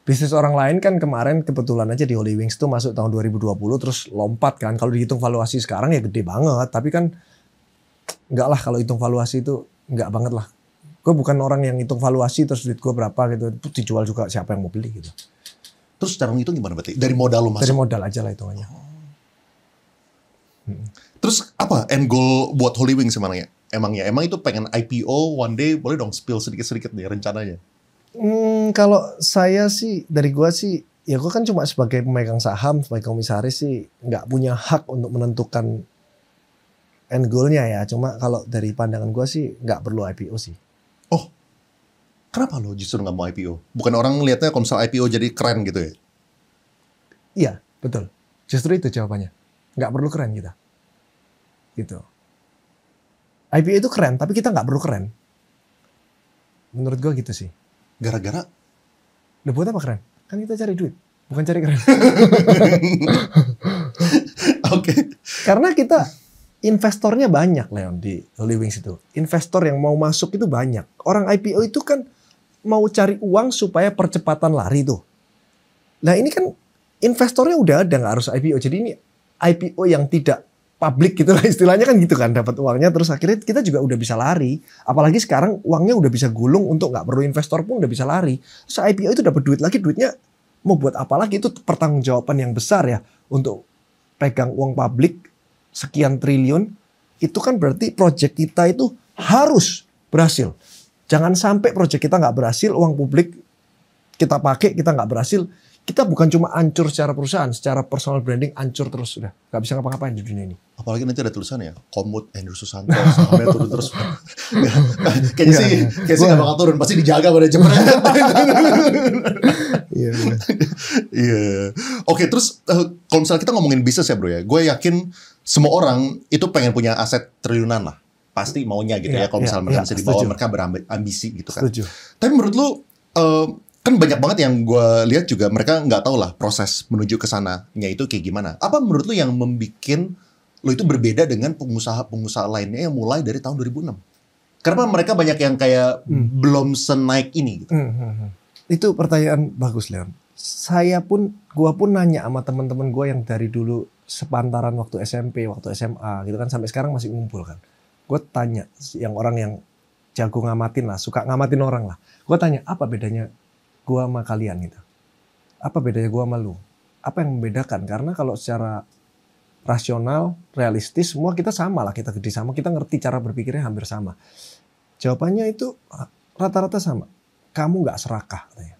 Speaker 1: Bisnis orang lain kan kemarin kebetulan aja di Holy Wings tuh masuk tahun 2020 terus lompat kan. Kalau dihitung valuasi sekarang ya gede banget, tapi kan enggak lah kalau hitung valuasi itu enggak banget lah. Gue bukan orang yang hitung valuasi terus duit gue berapa gitu, itu dijual juga siapa yang mau beli gitu.
Speaker 2: Terus cara ngitung gimana berarti? Dari modal lu masuk?
Speaker 1: Dari modal aja lah hitungannya.
Speaker 2: Terus apa end goal buat Holy Wings emangnya? Emang itu pengen IPO one day, boleh dong spill sedikit-sedikit nih rencananya?
Speaker 1: Kalau saya sih, dari gue sih, ya gue kan cuma sebagai pemegang saham, sebagai komisaris sih nggak punya hak untuk menentukan end goal-nya ya. Cuma kalau dari pandangan gue sih nggak perlu IPO sih.
Speaker 2: Oh, kenapa lo justru nggak mau IPO? Bukan orang ngelihatnya kalau misalnya IPO jadi keren gitu ya?
Speaker 1: Iya, betul. Justru itu jawabannya. Nggak perlu keren kita. gitu. IPO itu keren, tapi kita nggak perlu keren. Menurut gue gitu sih.
Speaker 2: Gara-gara?
Speaker 1: Udah buat apa keren? Kan kita cari duit, bukan cari keren.
Speaker 2: Oke.
Speaker 1: Karena kita investornya banyak, Leon, di Hollywings itu. Investor yang mau masuk itu banyak. Orang IPO itu kan mau cari uang supaya percepatan lari tuh. Nah ini kan investornya udah ada, nggak harus IPO. Jadi ini IPO yang tidak publik gitu lah istilahnya kan gitu kan. Dapat uangnya terus akhirnya kita juga udah bisa lari. Apalagi sekarang uangnya udah bisa gulung untuk nggak perlu investor pun udah bisa lari. Terus IPO itu dapat duit lagi, duitnya mau buat apa lagi, itu pertanggungjawaban yang besar ya. Untuk pegang uang publik sekian triliun, itu kan berarti proyek kita itu harus berhasil. Jangan sampai proyek kita nggak berhasil, uang publik kita pakai, kita nggak berhasil. Kita bukan cuma hancur secara perusahaan, secara personal branding hancur terus sudah. Nggak bisa ngapa-ngapain di dunia ini.
Speaker 2: Apalagi nanti ada tulisannya, Komut Andrew Susanto, sahamnya turun terus. Kayaknya sih nggak bakal turun, pasti dijaga pada jemret.
Speaker 1: Iya.
Speaker 2: Iya. Oke, terus kalau misalnya kita ngomongin bisnis ya bro ya, gue yakin semua orang itu pengen punya aset triliunan lah. Pasti maunya gitu ya, kalau misalnya mereka bisa dibawa, mereka berambisi gitu kan.
Speaker 1: Setuju.
Speaker 2: Tapi menurut lu, kan banyak banget yang gue lihat juga mereka nggak tahu lah proses menuju ke sananya itu kayak gimana. Apa menurut lu yang membuat lu itu berbeda dengan pengusaha-pengusaha lainnya yang mulai dari tahun 2006? Kenapa mereka banyak yang kayak belum senaik ini gitu?
Speaker 1: Itu pertanyaan bagus, Leon. Gua pun nanya sama teman-teman gua yang dari dulu sepantaran waktu SMP, waktu SMA gitu kan, sampai sekarang masih ngumpul kan. Gue tanya yang orang yang jago ngamatin lah, suka ngamatin orang lah. Gue tanya, apa bedanya gua sama kalian gitu? Apa bedanya gua sama lu? Apa yang membedakan? Karena kalau secara rasional, realistis, semua kita sama lah, kita gede sama, kita ngerti cara berpikirnya hampir sama. Jawabannya itu rata-rata sama. Kamu nggak serakah, katanya.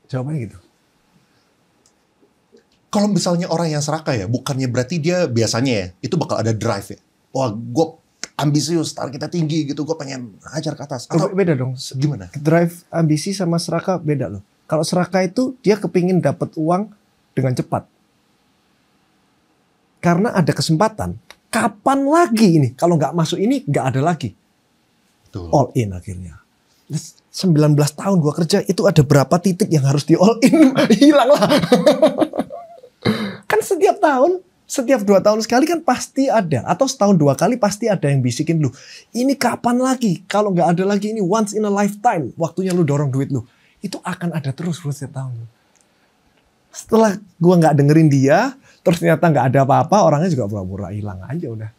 Speaker 1: Jawabannya gitu.
Speaker 2: Kalau misalnya orang yang serakah ya, bukannya berarti dia biasanya ya, itu bakal ada drive ya. Wah, gue ambisius, target kita tinggi gitu, gue pengen hajar ke atas. Atau
Speaker 1: beda dong.
Speaker 2: Gimana?
Speaker 1: Drive, ambisi sama serakah beda loh. Kalau serakah itu dia kepingin dapat uang dengan cepat. Karena ada kesempatan. Kapan lagi ini? Kalau nggak masuk ini, nggak ada lagi.
Speaker 2: Betul.
Speaker 1: All in akhirnya. 19 tahun gua kerja, itu ada berapa titik yang harus di all in? Hilang lah. Kan setiap tahun, setiap 2 tahun sekali kan pasti ada. Atau setahun 2 kali pasti ada yang bisikin lu. Ini kapan lagi? Kalau nggak ada lagi ini once in a lifetime. Waktunya lu dorong duit lu. Itu akan ada terus setiap tahun. Setelah gua nggak dengerin dia, terus ternyata nggak ada apa-apa, orangnya juga pura-pura hilang aja udah.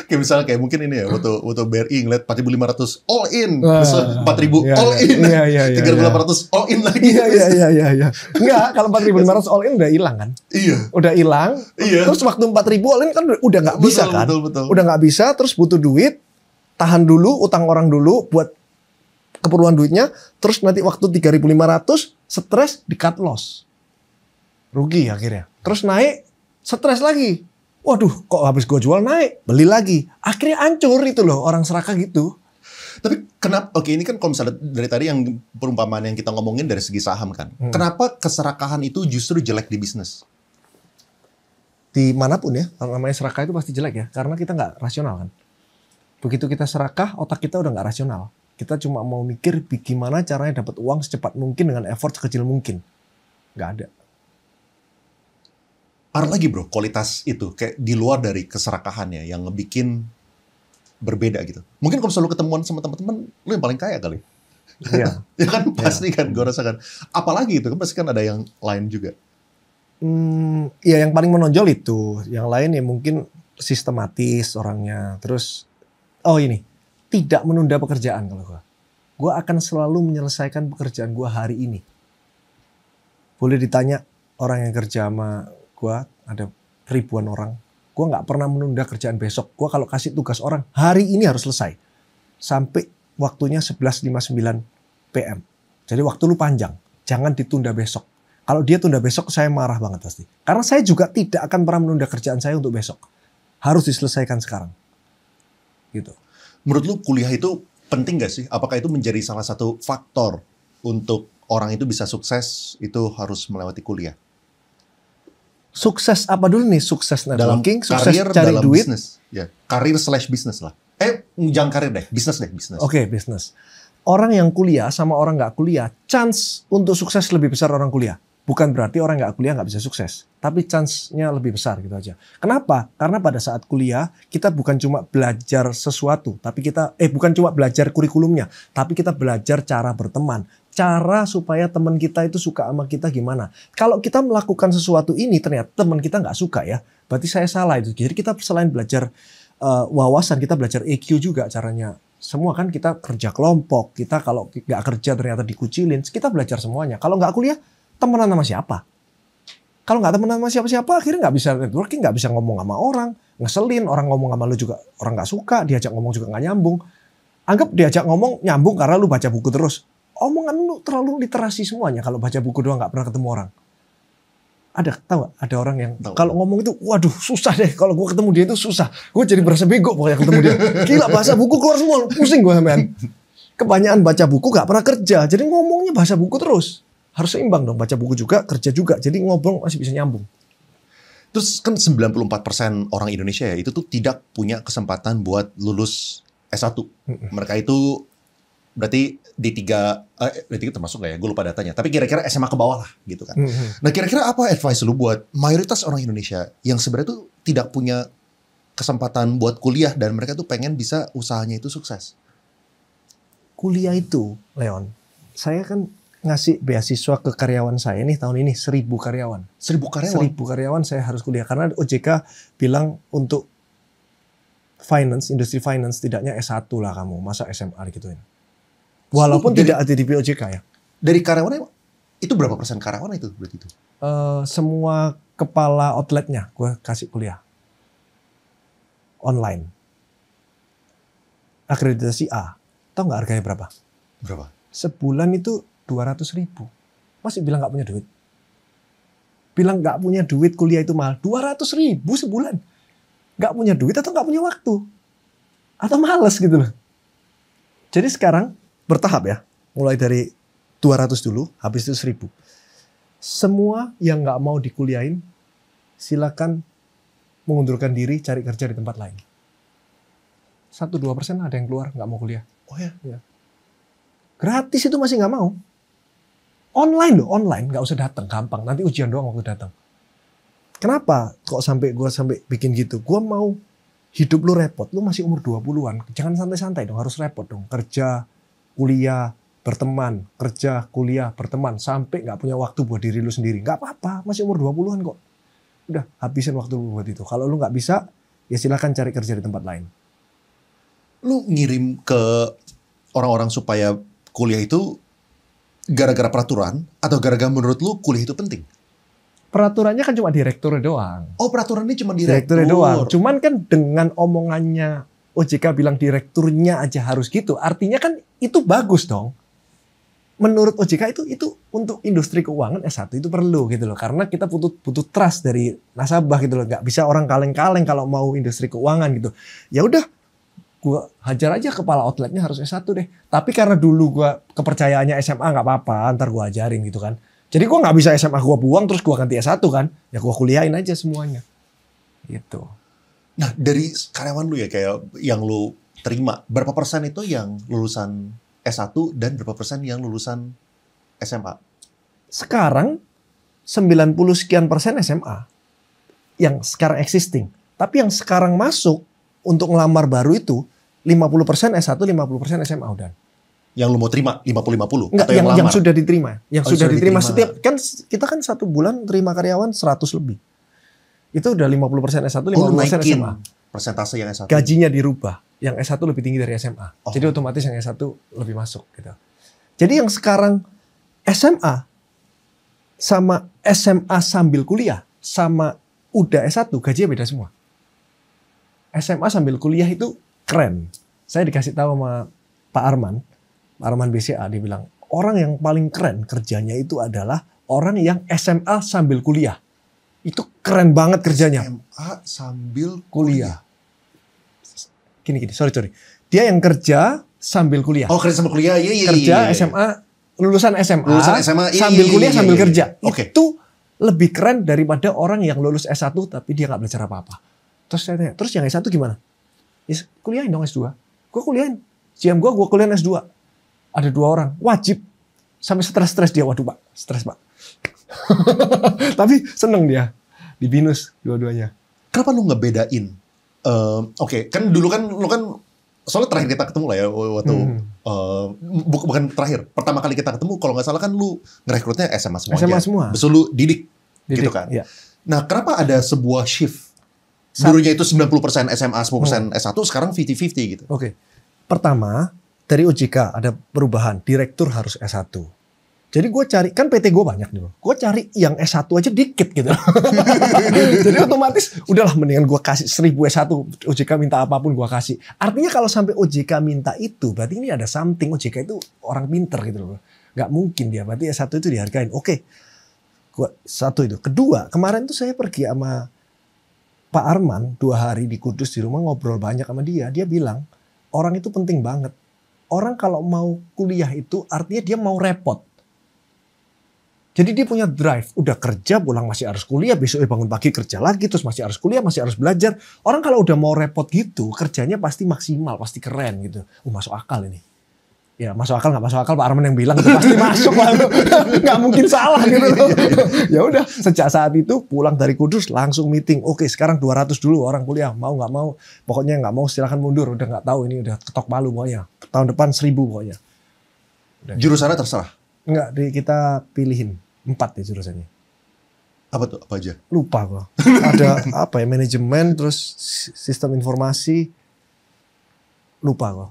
Speaker 2: Kayak misalnya kayak mungkin ini ya, waktu BRI ngeliat 4.500 all in, terus 4.000 all in, 3.800 all in lagi.
Speaker 1: Iya. Enggak, kalau 4.500 all in udah hilang kan?
Speaker 2: Iya.
Speaker 1: Udah hilang.
Speaker 2: Iya.
Speaker 1: Terus waktu 4.000 all in kan udah nggak bisa kan?
Speaker 2: Betul.
Speaker 1: Udah nggak bisa, terus butuh duit, tahan dulu, utang orang dulu buat keperluan duitnya, terus nanti waktu 3.500 stres di cut loss. Rugi akhirnya. Terus naik, stres lagi. Waduh, kok habis gue jual naik, beli lagi. Akhirnya hancur itu loh, orang serakah gitu.
Speaker 2: Tapi kenapa, oke ini kan kalau misalnya dari tadi yang perumpamaan yang kita ngomongin dari segi saham kan. Kenapa keserakahan itu justru jelek di bisnis?
Speaker 1: Dimanapun ya, kalau namanya serakah itu pasti jelek ya. Karena kita nggak rasional kan. Begitu kita serakah, otak kita udah nggak rasional. Kita cuma mau mikir gimana caranya dapat uang secepat mungkin dengan effort sekecil mungkin. Nggak ada.
Speaker 2: Ada lagi bro, kualitas itu kayak di luar dari keserakahannya yang ngebikin berbeda gitu. Mungkin kalau selalu ketemuan sama teman-teman, lu yang paling kaya kali.
Speaker 1: Iya.
Speaker 2: Ya kan pasti kan, gue rasakan. Apalagi itu kan pasti kan ada yang lain juga.
Speaker 1: Ya yang paling menonjol itu. Yang lain ya mungkin sistematis orangnya. Terus, ini tidak menunda pekerjaan kalau gue. Gue akan selalu menyelesaikan pekerjaan gue hari ini. Boleh ditanya orang yang kerja sama gue, ada ribuan orang. Gue nggak pernah menunda kerjaan besok. Gue kalau kasih tugas orang, hari ini harus selesai. Sampai waktunya 11.59 PM. Jadi waktu lu panjang. Jangan ditunda besok. Kalau dia tunda besok, saya marah banget pasti. Karena saya juga tidak akan pernah menunda kerjaan saya untuk besok. Harus diselesaikan sekarang. Gitu.
Speaker 2: Menurut lu kuliah itu penting gak sih? Apakah itu menjadi salah satu faktor untuk orang itu bisa sukses, itu harus melewati kuliah?
Speaker 1: Sukses apa dulu nih? Sukses
Speaker 2: dalam
Speaker 1: networking, sukses
Speaker 2: karir,
Speaker 1: cari
Speaker 2: dalam
Speaker 1: duit.
Speaker 2: bisnis. Ya, karir/bisnis lah. Jangan karir deh, bisnis deh, bisnis.
Speaker 1: Oke, bisnis. Orang yang kuliah sama orang nggak kuliah, chance untuk sukses lebih besar orang kuliah. Bukan berarti orang nggak kuliah nggak bisa sukses, tapi chance-nya lebih besar gitu aja. Kenapa? Karena pada saat kuliah kita bukan cuma belajar sesuatu, tapi kita bukan cuma belajar kurikulumnya, tapi kita belajar cara berteman, cara supaya teman kita itu suka sama kita gimana. Kalau kita melakukan sesuatu ini ternyata teman kita nggak suka ya, berarti saya salah itu. Jadi kita selain belajar wawasan, kita belajar EQ juga caranya. Semua kan kita kerja kelompok, kita kalau nggak kerja ternyata dikucilin, kita belajar semuanya. Kalau nggak kuliah, temenan sama siapa? Kalau nggak temenan sama siapa-siapa, akhirnya nggak bisa networking, nggak bisa ngomong sama orang, ngeselin, orang ngomong sama lu juga orang nggak suka, diajak ngomong juga nggak nyambung. Anggap diajak ngomong nyambung karena lu baca buku terus. Omongan lu terlalu literasi semuanya kalau baca buku doang nggak pernah ketemu orang. Tahu gak? Ada orang yang kalau ngomong itu, waduh susah deh. Kalau gue ketemu dia itu susah. Gue jadi berasa bego pokoknya ketemu dia. Gila bahasa buku keluar semua, pusing gue sampean. Kebanyakan baca buku gak pernah kerja, jadi ngomongnya bahasa buku terus. Harus seimbang dong, baca buku juga, kerja juga. Jadi ngobrol masih bisa nyambung.
Speaker 2: Terus kan 94% orang Indonesia ya, itu tuh tidak punya kesempatan buat lulus S1. Mereka itu berarti D3 termasuk gak ya? Gue lupa datanya. Tapi kira-kira SMA ke bawah lah gitu kan. Nah kira-kira apa advice lu buat mayoritas orang Indonesia yang sebenarnya tuh tidak punya kesempatan buat kuliah dan mereka tuh pengen bisa usahanya itu sukses?
Speaker 1: Kuliah itu, Leon, saya kan ngasih beasiswa ke karyawan saya nih tahun ini 1.000 karyawan.
Speaker 2: 1.000 karyawan?
Speaker 1: 1.000 karyawan saya harus kuliah. Karena OJK bilang untuk finance, industri finance tidaknya S1 lah kamu. Masa SMA gituin. Walaupun tidak ada di OJK ya.
Speaker 2: Dari karyawannya itu berapa persen karyawan itu berarti itu?
Speaker 1: Semua kepala outletnya gue kasih kuliah. Online. Akreditasi A. Tahu nggak harganya berapa?
Speaker 2: Berapa?
Speaker 1: Sebulan itu 200.000. Masih bilang nggak punya duit. Bilang nggak punya duit kuliah itu mahal. 200.000 sebulan. Nggak punya duit atau nggak punya waktu. Atau males gitu loh. Jadi sekarang bertahap ya. Mulai dari 200 dulu, habis itu 1.000. Semua yang nggak mau dikuliahin, silakan mengundurkan diri, cari kerja di tempat lain. 1-2% ada yang keluar nggak mau kuliah.
Speaker 2: Oh ya?
Speaker 1: Gratis itu masih nggak mau. Online loh, online, nggak usah datang, gampang. Nanti ujian doang waktu datang. Kenapa kok gue sampai bikin gitu? Gue mau hidup lu repot, lu masih umur 20-an. Jangan santai-santai dong, harus repot dong. Kerja, kuliah, berteman, kerja, kuliah, berteman. Sampai nggak punya waktu buat diri lu sendiri. Nggak apa-apa, masih umur 20-an kok. Udah, habisin waktu lu buat itu. Kalau lu nggak bisa, ya silakan cari kerja di tempat lain.
Speaker 2: Lu ngirim ke orang-orang supaya kuliah itu gara-gara peraturan atau gara-gara menurut lu kuliah itu penting?
Speaker 1: Peraturannya kan cuma direktur doang.
Speaker 2: Oh, peraturannya cuma direktur
Speaker 1: doang. Cuman kan dengan omongannya OJK bilang direkturnya aja harus gitu, artinya kan itu bagus dong. Menurut OJK itu untuk industri keuangan S1 itu perlu gitu loh, karena kita butuh trust dari nasabah gitu loh. Nggak bisa orang kaleng-kaleng kalau mau industri keuangan gitu. Ya udah, gua hajar aja kepala outletnya harus S1 deh. Tapi karena dulu gua kepercayaannya SMA nggak apa-apa, ntar gua ajarin gitu kan. Jadi gue nggak bisa SMA gue buang terus gue ganti S1 kan. Ya gue kuliahin aja semuanya. Gitu.
Speaker 2: Nah dari karyawan lu ya kayak yang lu terima. Berapa persen itu yang lulusan S1 dan berapa persen yang lulusan SMA? Sekarang
Speaker 1: 90 sekian persen SMA. Yang sekarang existing. Tapi yang sekarang masuk untuk ngelamar baru itu 50% S1, 50% SMA udah.
Speaker 2: Yang lu mau terima 50-50?
Speaker 1: Enggak,
Speaker 2: atau
Speaker 1: yang sudah diterima. Yang sudah diterima.
Speaker 2: Setiap
Speaker 1: kan kita kan 1 bulan terima karyawan 100 lebih. Itu udah 50% S1, 50% SMA.
Speaker 2: Persentase yang S1.
Speaker 1: Gajinya dirubah. Yang S1 lebih tinggi dari SMA. Jadi otomatis yang S1 lebih masuk gitu. Jadi yang sekarang SMA sama SMA sambil kuliah sama udah S1 gajinya beda semua. SMA sambil kuliah itu keren. Saya dikasih tahu sama Pak Arman BCA, dia bilang orang yang paling keren kerjanya itu adalah orang yang SMA sambil kuliah. Itu keren banget kerjanya.
Speaker 2: SMA sambil
Speaker 1: kuliah. Gini, sorry. Dia yang kerja sambil kuliah.
Speaker 2: Oh, kerja sambil kuliah, iya.
Speaker 1: Kerja SMA, lulusan SMA
Speaker 2: iya,
Speaker 1: sambil kuliah sambil kerja.
Speaker 2: Okay.
Speaker 1: Itu lebih keren daripada orang yang lulus S1 tapi dia nggak belajar apa-apa. Terus saya tanya, terus yang S1 gimana? Ya, kuliahin dong S2. Gue kuliahin. Jam gue kuliahin S2. Ada 2 orang, wajib. Sampai stres dia, waduh Pak, stres Pak. Tapi seneng dia, di binus dua-duanya.
Speaker 2: Kenapa lu nggak bedain? Oke, kan dulu kan lu kan soalnya terakhir kita ketemu lah ya waktu bukan terakhir, pertama kali kita ketemu kalau nggak salah kan lu ngerekrutnya SMA semua.
Speaker 1: SMA semua.
Speaker 2: Besok lu didik gitu kan.
Speaker 1: Iya.
Speaker 2: Nah, kenapa ada sebuah shift? Dulunya itu 90% SMA, 10% S1, sekarang 50-50 gitu.
Speaker 1: Oke. Pertama, dari OJK ada perubahan, direktur harus S1. Jadi gue cari, kan PT gue banyak nih. Gue cari yang S1 aja dikit gitu. Jadi otomatis udahlah mendingan gue kasih 1000 S1. OJK minta apapun gue kasih. Artinya kalau sampai OJK minta itu, berarti ini ada something. OJK itu orang pinter gitu loh. Gak mungkin dia, berarti S1 itu dihargain. Oke. Satu itu. Kedua, kemarin tuh saya pergi sama Pak Arman 2 hari di Kudus di rumah ngobrol banyak sama dia. Dia bilang, orang itu penting banget. Orang kalau mau kuliah itu artinya dia mau repot. Jadi dia punya drive, udah kerja pulang masih harus kuliah, besoknya bangun pagi kerja lagi, terus masih harus kuliah, masih harus belajar. Orang kalau udah mau repot gitu, kerjanya pasti maksimal, pasti keren gitu. Masuk akal ini. Ya masuk akal nggak masuk akal, Pak Arman yang bilang itu pasti masuk lah. Nggak mungkin salah gitu loh. Ya udah, sejak saat itu pulang dari Kudus langsung meeting. Oke, sekarang 200 dulu orang kuliah, mau nggak mau. Pokoknya nggak mau silakan mundur, udah nggak tahu ini udah ketok palu pokoknya. Tahun depan 1000 pokoknya. Udah.
Speaker 2: Jurusannya terserah.
Speaker 1: Enggak, kita pilihin 4 ya jurusannya.
Speaker 2: Apa tuh? Apa aja?
Speaker 1: Lupa gua. Ada apa ya, manajemen, terus sistem informasi. Lupa gua.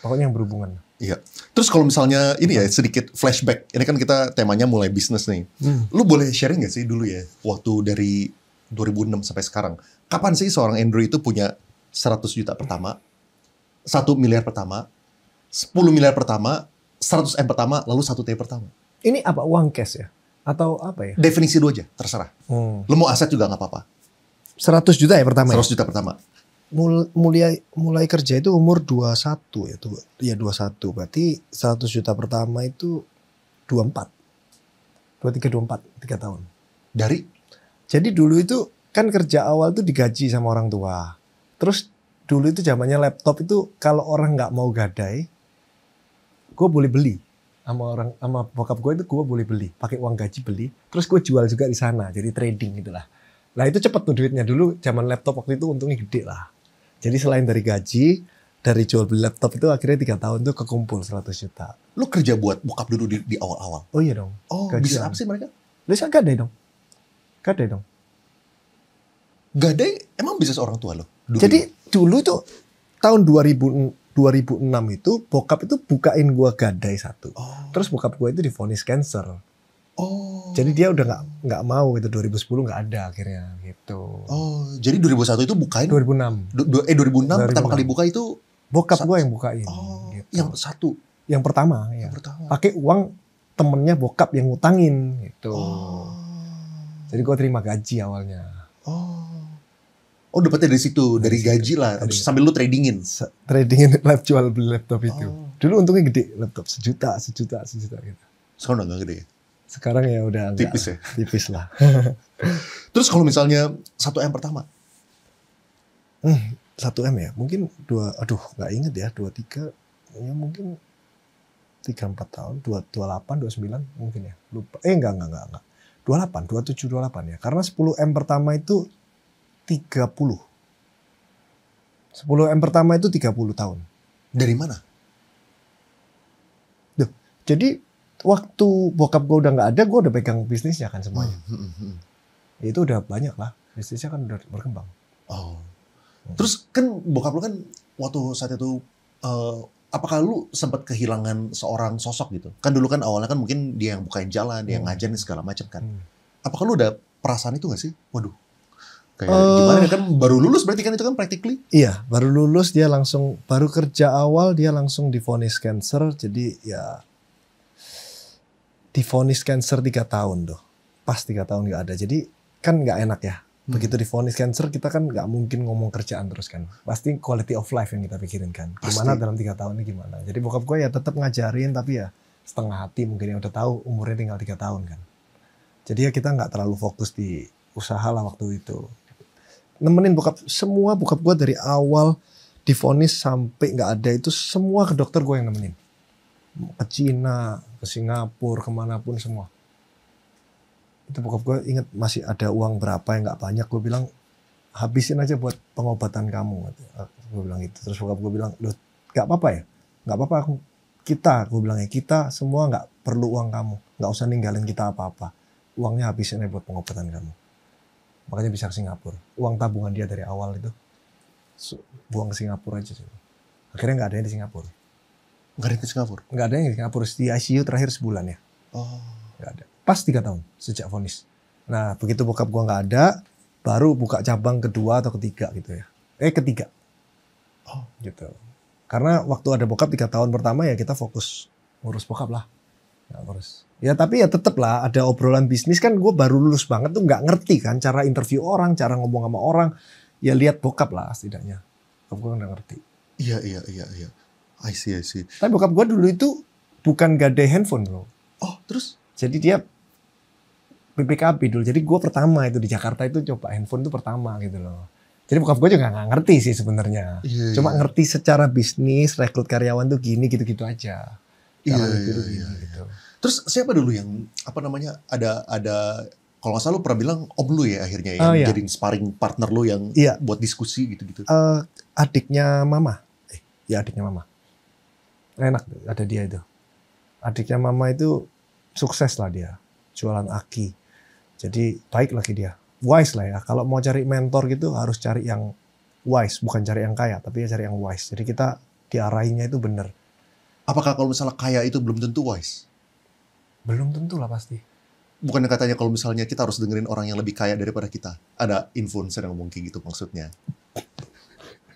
Speaker 1: Pokoknya yang berhubungan.
Speaker 2: Iya. Terus kalau misalnya ini ya sedikit flashback. Ini kan kita temanya mulai bisnis nih. Lu boleh sharing gak sih dulu ya, waktu dari 2006 sampai sekarang. Kapan sih seorang Andrew itu punya 100 juta pertama, 1 miliar pertama, 10 miliar pertama, 100 M pertama, lalu 1 T pertama?
Speaker 1: Ini apa, uang cash ya? Atau apa ya?
Speaker 2: Definisi dulu aja, terserah. Lu mau aset juga gak apa-apa.
Speaker 1: 100 juta ya pertama
Speaker 2: 100
Speaker 1: ya?
Speaker 2: juta pertama.
Speaker 1: Mulai kerja itu umur 21 ya. Ya 21. Berarti 100 juta pertama itu 24. 23, 24. 3 tahun.
Speaker 2: Dari?
Speaker 1: Jadi dulu itu kan kerja awal tuh digaji sama orang tua. Terus dulu itu zamannya laptop itu kalau orang nggak mau gadai, gue boleh beli. Sama bokap gue itu gue boleh beli. Pakai uang gaji beli. Terus gue jual juga di sana. Jadi trading gitu lah. Nah itu cepet tuh duitnya. Dulu zaman laptop waktu itu untungnya gede lah. Jadi selain dari gaji, dari jual beli laptop itu akhirnya 3 tahun tuh kekumpul 100 juta.
Speaker 2: Lu kerja buat bokap dulu di awal-awal?
Speaker 1: Oh iya dong.
Speaker 2: Oh,
Speaker 1: Gajian.
Speaker 2: bisa apa sih mereka?
Speaker 1: Bisa gadai dong. Gadai dong.
Speaker 2: Gadai emang bisnis orang tua lo?
Speaker 1: Jadi dulu tuh tahun 2006 itu bokap itu bukain gua gadai 1. Terus bokap gua itu divonis cancer. Jadi dia udah nggak mau gitu, 2010 nggak ada akhirnya gitu.
Speaker 2: Jadi 2001 itu bukain?
Speaker 1: 2006.
Speaker 2: 2006 pertama kali buka itu
Speaker 1: bokap gua yang bukain. Gitu.
Speaker 2: Yang satu.
Speaker 1: Yang pertama ya.
Speaker 2: Yang pertama.
Speaker 1: Pakai uang temennya bokap yang ngutangin gitu. Jadi gua terima gaji awalnya.
Speaker 2: Dapetnya dari situ, dari gaji lah. Sambil lu tradingin.
Speaker 1: Tradingin jual beli laptop itu. Dulu untungnya gede, laptop 1 juta gitu.
Speaker 2: Sekarang udah gak gede ya?
Speaker 1: Sekarang ya udah
Speaker 2: tipis ya?
Speaker 1: Tipis lah.
Speaker 2: Terus kalau misalnya 1 M pertama?
Speaker 1: 1 M ya, mungkin nggak inget ya, 23, ya mungkin 3-4 tahun, 28, 29 mungkin ya, lupa. Enggak. 28, 27, 28 ya. Karena 10 M pertama itu 30. 10 M pertama itu 30 tahun.
Speaker 2: Dari mana?
Speaker 1: Jadi waktu bokap gue udah nggak ada, gue udah pegang bisnisnya kan semuanya. Itu udah banyak lah, bisnisnya kan udah berkembang.
Speaker 2: Terus kan bokap lu kan waktu saat itu, apakah lu sempat kehilangan seorang sosok gitu? Kan dulu kan awalnya kan mungkin dia yang bukain jalan, dia yang ngajarin segala macam kan. Apakah lu ada perasaan itu gak sih? Waduh, kayak gimana kan baru lulus berarti kan itu kan practically?
Speaker 1: Iya, baru lulus dia langsung, baru kerja awal dia langsung divonis cancer, jadi ya divonis cancer 3 tahun tuh. Pas 3 tahun nggak ada. Jadi kan nggak enak ya. Begitu divonis cancer kita kan nggak mungkin ngomong kerjaan terus kan. Pasti quality of life yang kita pikirin kan. Gimana dalam 3 tahun ini gimana. Jadi bokap gue ya tetap ngajarin tapi ya setengah hati mungkin yang udah tahu umurnya tinggal 3 tahun kan. Jadi ya kita nggak terlalu fokus di usaha lah waktu itu. Nemenin bokap, semua bokap gue dari awal divonis sampai nggak ada itu semua ke dokter gue yang nemenin. Ke Cina, ke Singapura, kemanapun semua. Itu bokap gue inget masih ada uang berapa yang nggak banyak. Gue bilang habisin aja buat pengobatan kamu. Gue bilang itu. Terus bokap gue bilang, loh nggak apa-apa ya? Nggak apa-apa gue bilang ya kita semua nggak perlu uang kamu. Nggak usah ninggalin kita apa-apa. Uangnya habisin aja buat pengobatan kamu. Makanya bisa ke Singapura. Uang tabungan dia dari awal itu buang ke Singapura aja. Akhirnya nggak ada yang di Singapura.
Speaker 2: Nggak ada yang ke Singapura?
Speaker 1: Nggak ada yang di Singapura. Di ICU terakhir sebulan ya.
Speaker 2: Oh.
Speaker 1: Nggak ada. Pas 3 tahun sejak vonis. Nah begitu bokap gua nggak ada, baru buka cabang kedua atau ketiga gitu ya. Ketiga.
Speaker 2: Oh.
Speaker 1: Gitu. Karena waktu ada bokap 3 tahun pertama ya kita fokus ngurus bokap lah. Nggak ngurus. Ya tapi ya tetep lah ada obrolan bisnis kan gue baru lulus banget tuh nggak ngerti kan cara interview orang, cara ngomong sama orang. Ya lihat bokap lah setidaknya. Bokap gue nggak ngerti.
Speaker 2: Iya. I see.
Speaker 1: Tapi bokap gue dulu itu bukan gadai handphone bro.
Speaker 2: Oh terus?
Speaker 1: Jadi dia PPKB dulu. Jadi gue pertama itu di Jakarta itu coba handphone itu pertama gitu loh. Jadi bokap gue juga nggak ngerti sih sebenarnya.
Speaker 2: Iya,
Speaker 1: Cuma ngerti secara bisnis, rekrut karyawan tuh gini gitu-gitu aja.
Speaker 2: Iya.
Speaker 1: Gitu.
Speaker 2: Terus siapa dulu yang apa namanya ada kalau nggak salah lu pernah bilang om lu ya akhirnya yang
Speaker 1: iya.
Speaker 2: jadiin sparring partner lu yang
Speaker 1: Iya.
Speaker 2: buat diskusi gitu-gitu.
Speaker 1: Adiknya mama. Ya adiknya mama. Enak ada dia itu. Adiknya mama itu sukses lah dia. Jualan aki. Jadi baik lagi dia. Wise lah ya. Kalau mau cari mentor gitu harus cari yang wise. Bukan cari yang kaya. Tapi ya cari yang wise. Jadi kita diarahinya itu bener.
Speaker 2: Apakah kalau misalnya kaya itu belum tentu wise?
Speaker 1: Belum tentu lah pasti.
Speaker 2: Bukannya katanya kalau misalnya kita harus dengerin orang yang lebih kaya daripada kita. Ada influencer yang ngomong kayak gitu maksudnya.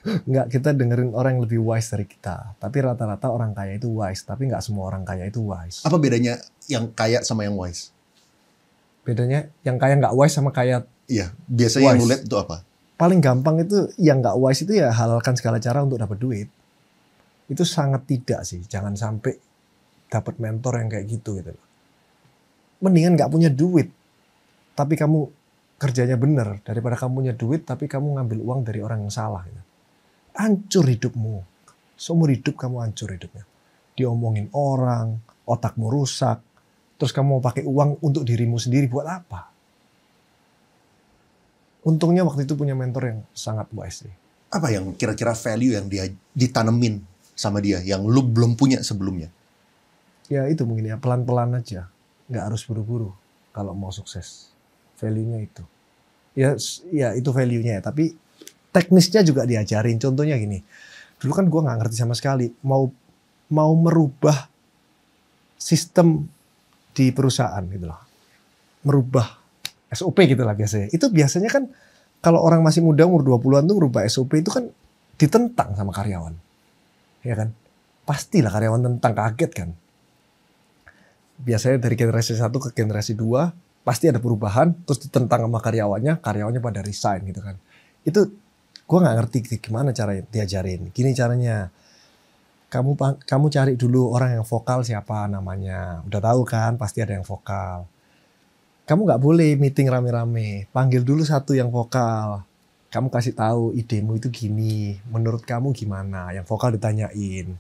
Speaker 1: Enggak, kita dengerin orang yang lebih wise dari kita. Tapi rata-rata orang kaya itu wise. Tapi nggak semua orang kaya itu wise.
Speaker 2: Apa bedanya yang kaya sama yang wise?
Speaker 1: Bedanya yang kaya nggak wise sama kaya
Speaker 2: Iya, biasanya yang
Speaker 1: wise.
Speaker 2: lu lihat itu apa?
Speaker 1: Paling gampang itu yang nggak wise itu ya halalkan segala cara untuk dapat duit. Itu sangat tidak sih. Jangan sampai dapat mentor yang kayak gitu gitu. Mendingan nggak punya duit, tapi kamu kerjanya bener daripada kamu punya duit tapi kamu ngambil uang dari orang yang salah. Gitu. Hancur hidupmu, seumur hidup kamu hancur hidupnya. Diomongin orang, otakmu rusak, terus kamu mau pakai uang untuk dirimu sendiri buat apa? Untungnya waktu itu punya mentor yang sangat wise sih.
Speaker 2: Apa yang kira-kira value yang dia ditanemin sama dia yang lu belum punya sebelumnya?
Speaker 1: Ya itu mungkin ya pelan-pelan aja. Nggak harus buru-buru kalau mau sukses. Value-nya itu. Ya itu value-nya ya. Tapi teknisnya juga diajarin. Contohnya gini. Dulu kan gue nggak ngerti sama sekali. Mau merubah sistem di perusahaan gitu loh. Merubah SOP gitu lah biasanya. Itu biasanya kan kalau orang masih muda umur 20-an tuh merubah SOP itu kan ditentang sama karyawan. Ya kan? Pastilah karyawan tentang, kaget kan. Biasanya dari generasi 1 ke generasi 2 pasti ada perubahan, terus ditentang sama karyawannya pada resign gitu kan. Itu gue nggak ngerti gimana cara diajarin. Gini caranya, kamu cari dulu orang yang vokal siapa namanya. Udah tahu kan, pasti ada yang vokal. Kamu nggak boleh meeting rame-rame, panggil dulu satu yang vokal. Kamu kasih tahu idemu itu gini, menurut kamu gimana? Yang vokal ditanyain.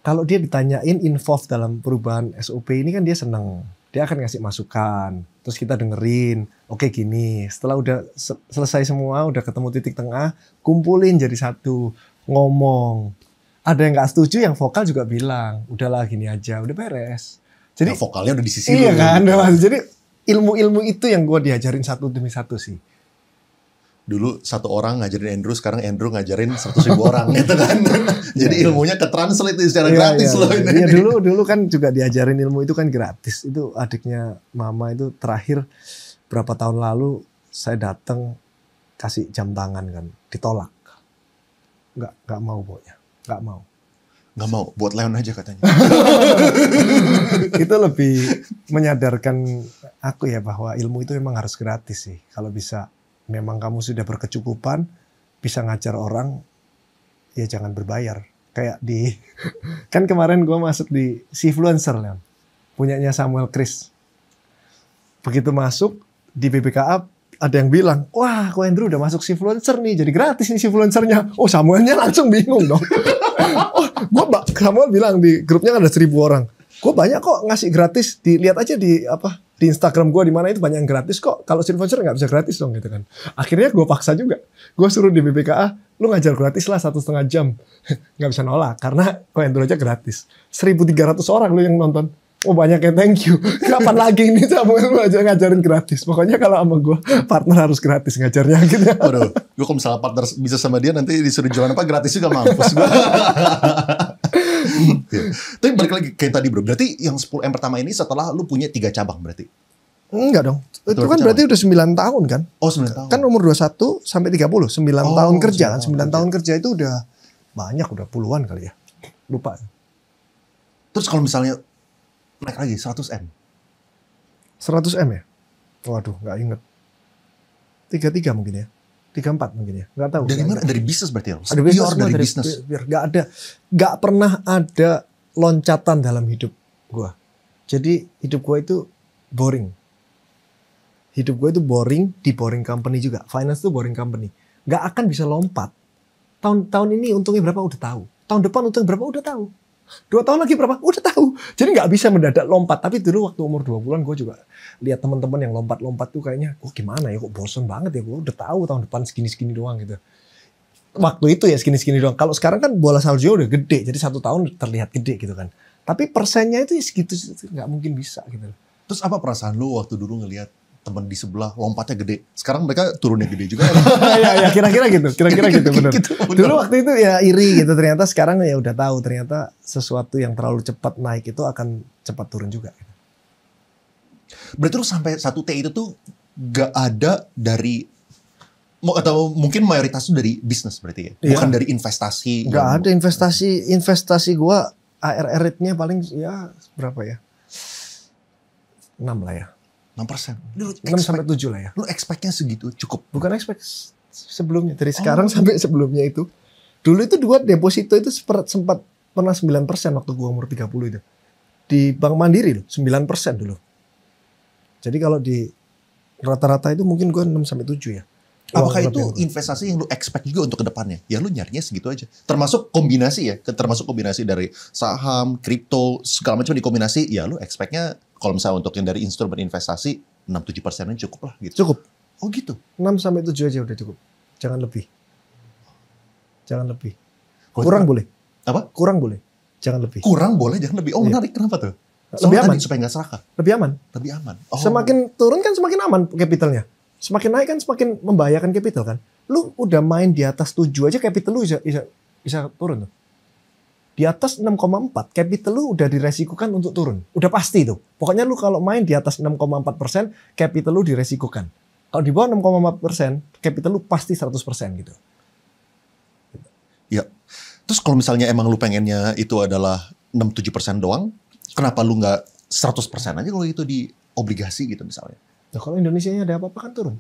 Speaker 1: Kalau dia ditanyain involve dalam perubahan SOP ini kan dia seneng. Dia akan ngasih masukan. Terus kita dengerin. Oke gini. Setelah udah selesai semua, udah ketemu titik tengah, kumpulin jadi satu. Ngomong. Ada yang gak setuju, yang vokal juga bilang. Udahlah gini aja, udah beres. Jadi
Speaker 2: nah, vokalnya udah di sisi
Speaker 1: iya
Speaker 2: lu.
Speaker 1: kan. Jadi ilmu-ilmu itu yang gue diajarin satu demi satu sih.
Speaker 2: Dulu satu orang ngajarin Andrew, sekarang Andrew ngajarin 100.000 orang gitu kan. Jadi ilmunya ke-translate secara gratis loh.
Speaker 1: Iya, dulu kan juga diajarin ilmu itu kan gratis. Itu adiknya mama itu terakhir berapa tahun lalu saya datang kasih jam tangan kan, ditolak. Nggak mau pokoknya, nggak mau.
Speaker 2: Nggak mau, buat Leon aja katanya.
Speaker 1: Itu lebih menyadarkan aku ya bahwa ilmu itu memang harus gratis sih. Kalau bisa memang kamu sudah berkecukupan, bisa ngajar orang, ya jangan berbayar. Kayak kan kemarin gue masuk di Sifluencer, Leon. Punyanya Samuel Chris. Begitu masuk di BBKA ada yang bilang, wah Ko Andrew udah masuk Sifluencer nih, jadi gratis nih Sifluencernya. Oh Samuelnya langsung bingung dong. Samuel bilang di grupnya kan ada 1.000 orang. Gue banyak kok ngasih gratis, dilihat aja di Instagram gue di mana itu banyak yang gratis kok. Kalau Sifluencer nggak bisa gratis dong gitu kan. Akhirnya gue paksa juga. Gue suruh di BBKA, lu ngajar gratis lah 1,5 jam. Nggak bisa nolak karena Ko Andrew aja gratis. 1.300 orang lu yang nonton. Oh banyak ya, thank you. Kapan lagi ini Samuel ngajarin gratis? Pokoknya kalau sama gue partner harus gratis ngajarnya gitu.
Speaker 2: Waduh, gue kalau misalnya partner bisa sama dia nanti disuruh jualan apa gratis juga mampus gue. Ya. Tapi balik lagi kayak tadi bro, berarti yang 10M pertama ini setelah lu punya 3 cabang berarti?
Speaker 1: Enggak dong. Itu kan berarti udah 9 tahun kan?
Speaker 2: Oh 9 tahun.
Speaker 1: Kan umur 21 sampai 30, 9 tahun kerja kan? 9 tahun kerja itu udah banyak, udah puluhan kali ya. Lupa.
Speaker 2: Terus kalau misalnya naik lagi 100M.
Speaker 1: 100M ya? Waduh, nggak inget. 33 mungkin ya. 34 mungkin ya. Nggak tahu.
Speaker 2: Dari mana? Dari bisnis berarti ya?
Speaker 1: Ada bisnis, dari bisnis. Nggak pernah ada loncatan dalam hidup gua. Jadi hidup gua itu boring. Hidup gua itu boring di boring company juga. Finance itu boring company. Nggak akan bisa lompat. Tahun ini untungnya berapa udah tahu. Tahun depan untungnya berapa udah tahu. 2 tahun lagi berapa? Udah tahu. Jadi nggak bisa mendadak lompat. Tapi dulu waktu umur 2 bulan gue juga lihat teman-teman yang lompat-lompat tuh kayaknya, gimana ya, kok bosen banget ya. Gue udah tahu tahun depan segini-segini doang gitu. Waktu itu ya segini-segini doang. Kalau sekarang kan bola salju udah gede. Jadi 1 tahun terlihat gede gitu kan. Tapi persennya itu segitu, nggak mungkin bisa gitu.
Speaker 2: Terus apa perasaan lu waktu dulu ngelihat teman di sebelah lompatnya gede? Sekarang mereka turunnya gede juga.
Speaker 1: Ya kira-kira gitu. Kira-kira gitu benar. Dulu waktu itu ya iri gitu. Ternyata sekarang ya udah tahu. Ternyata sesuatu yang terlalu cepat naik itu akan cepat turun juga.
Speaker 2: Berarti lu sampai 1T itu tuh gak ada dari, atau mungkin mayoritas itu dari bisnis berarti ya? Bukan dari investasi?
Speaker 1: Gak ada investasi gua ARR rate-nya paling ya berapa ya? 6 lah ya.
Speaker 2: 6%.
Speaker 1: 6-7 lah ya.
Speaker 2: Lu expect-nya segitu cukup?
Speaker 1: Bukan expect sebelumnya. Dari sekarang sampai sebelumnya itu. Dulu itu dua deposito itu sempat pernah 9% waktu gua umur 30 itu. Di Bank Mandiri loh, 9% dulu. Jadi kalau di rata-rata itu mungkin gua 6-7 ya.
Speaker 2: Apakah itu investasi yang lu expect juga untuk kedepannya? Ya lu nyarinya segitu aja. Termasuk kombinasi ya. Termasuk kombinasi dari saham, kripto, segala macam dikombinasi. Ya lu expect-nya kalau misalnya untuk yang dari instrumen investasi 6-7%-nya cukup lah gitu.
Speaker 1: Cukup.
Speaker 2: Oh gitu.
Speaker 1: 6-7 aja udah cukup. Jangan lebih. Kurang boleh.
Speaker 2: Apa?
Speaker 1: Kurang boleh. Jangan lebih.
Speaker 2: Kurang boleh, jangan lebih. Oh menarik. Kenapa tuh?
Speaker 1: Lebih aman.
Speaker 2: Supaya nggak serakah.
Speaker 1: Lebih aman.
Speaker 2: Lebih aman. Oh.
Speaker 1: Semakin turun kan semakin aman capitalnya. Semakin naik kan semakin membahayakan capital kan. Lu udah main di atas 7 aja capital lu bisa turun tuh. Di atas 6,4 capital lu udah diresikukan untuk turun. Udah pasti tuh. Pokoknya lu kalau main di atas 6,4% capital lu diresikukan. Kalau di bawah 6,4% capital lu pasti 100% gitu.
Speaker 2: Ya. Terus kalau misalnya emang lu pengennya itu adalah 6-7% doang, kenapa lu nggak 100% aja kalau itu di obligasi gitu misalnya?
Speaker 1: Nah, kalau Indonesianya ada apa-apa kan turun.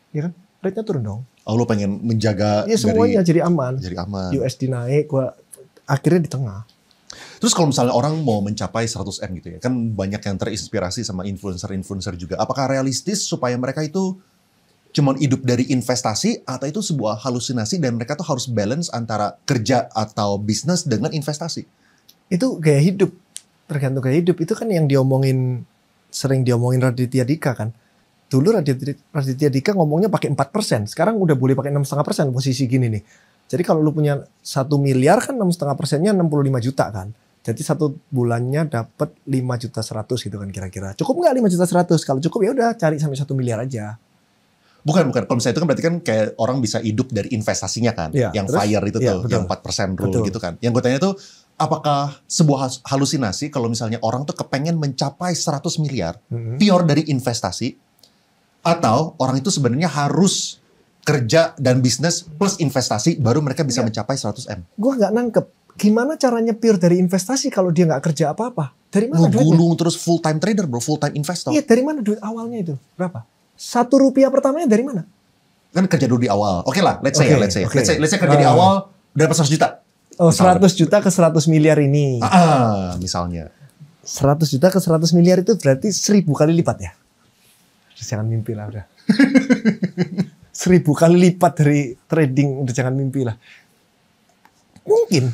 Speaker 1: Ya kan? Rate-nya turun dong.
Speaker 2: Oh, lu pengen menjaga
Speaker 1: ya, semuanya jadi aman.
Speaker 2: Jadi aman.
Speaker 1: USD naik, gua akhirnya di tengah.
Speaker 2: Terus kalau misalnya orang mau mencapai 100M gitu ya, kan banyak yang terinspirasi sama influencer-influencer juga. Apakah realistis supaya mereka itu cuma hidup dari investasi atau itu sebuah halusinasi dan mereka tuh harus balance antara kerja atau bisnis dengan investasi?
Speaker 1: Itu gaya hidup. Tergantung gaya hidup. Itu kan yang sering diomongin Raditya Dika kan. Dulu Raditya Dika ngomongnya pakai 4%. Sekarang udah boleh pakai 6,5% posisi gini nih. Jadi kalau lu punya 1 miliar kan 6,5%-nya 65 juta kan. Jadi 1 bulannya dapat 5.100.000 gitu kan kira-kira. Cukup nggak 5.100.000? Kalau cukup ya udah cari sampai 1 miliar aja.
Speaker 2: Bukan. Kalau misalnya itu kan berarti kan kayak orang bisa hidup dari investasinya kan.
Speaker 1: Ya,
Speaker 2: yang
Speaker 1: terus,
Speaker 2: FIRE itu
Speaker 1: ya,
Speaker 2: tuh,
Speaker 1: betul.
Speaker 2: yang 4% rule
Speaker 1: Betul.
Speaker 2: gitu kan. Yang gue tanya tuh, apakah sebuah halusinasi kalau misalnya orang tuh kepengen mencapai 100 miliar pure dari investasi, atau orang itu sebenarnya harus kerja dan bisnis plus investasi baru mereka bisa mencapai 100M?
Speaker 1: Gue nggak nangkep. Gimana caranya pure dari investasi kalau dia nggak kerja apa-apa? Dari mana duitnya?
Speaker 2: Gulung terus full time trader bro, full time investor.
Speaker 1: Iya, dari mana duit awalnya itu? Berapa? 1 rupiah pertamanya dari mana?
Speaker 2: Kan kerja dulu di awal. Oke lah, let's say kerja di awal dapat 100 juta.
Speaker 1: Oh, 100 juta ke 100 miliar ini.
Speaker 2: Misalnya.
Speaker 1: 100 juta ke 100 miliar itu berarti 1000 kali lipat ya? Jangan mimpi lah udah. 1000 kali lipat dari trading, udah jangan mimpi lah. Mungkin.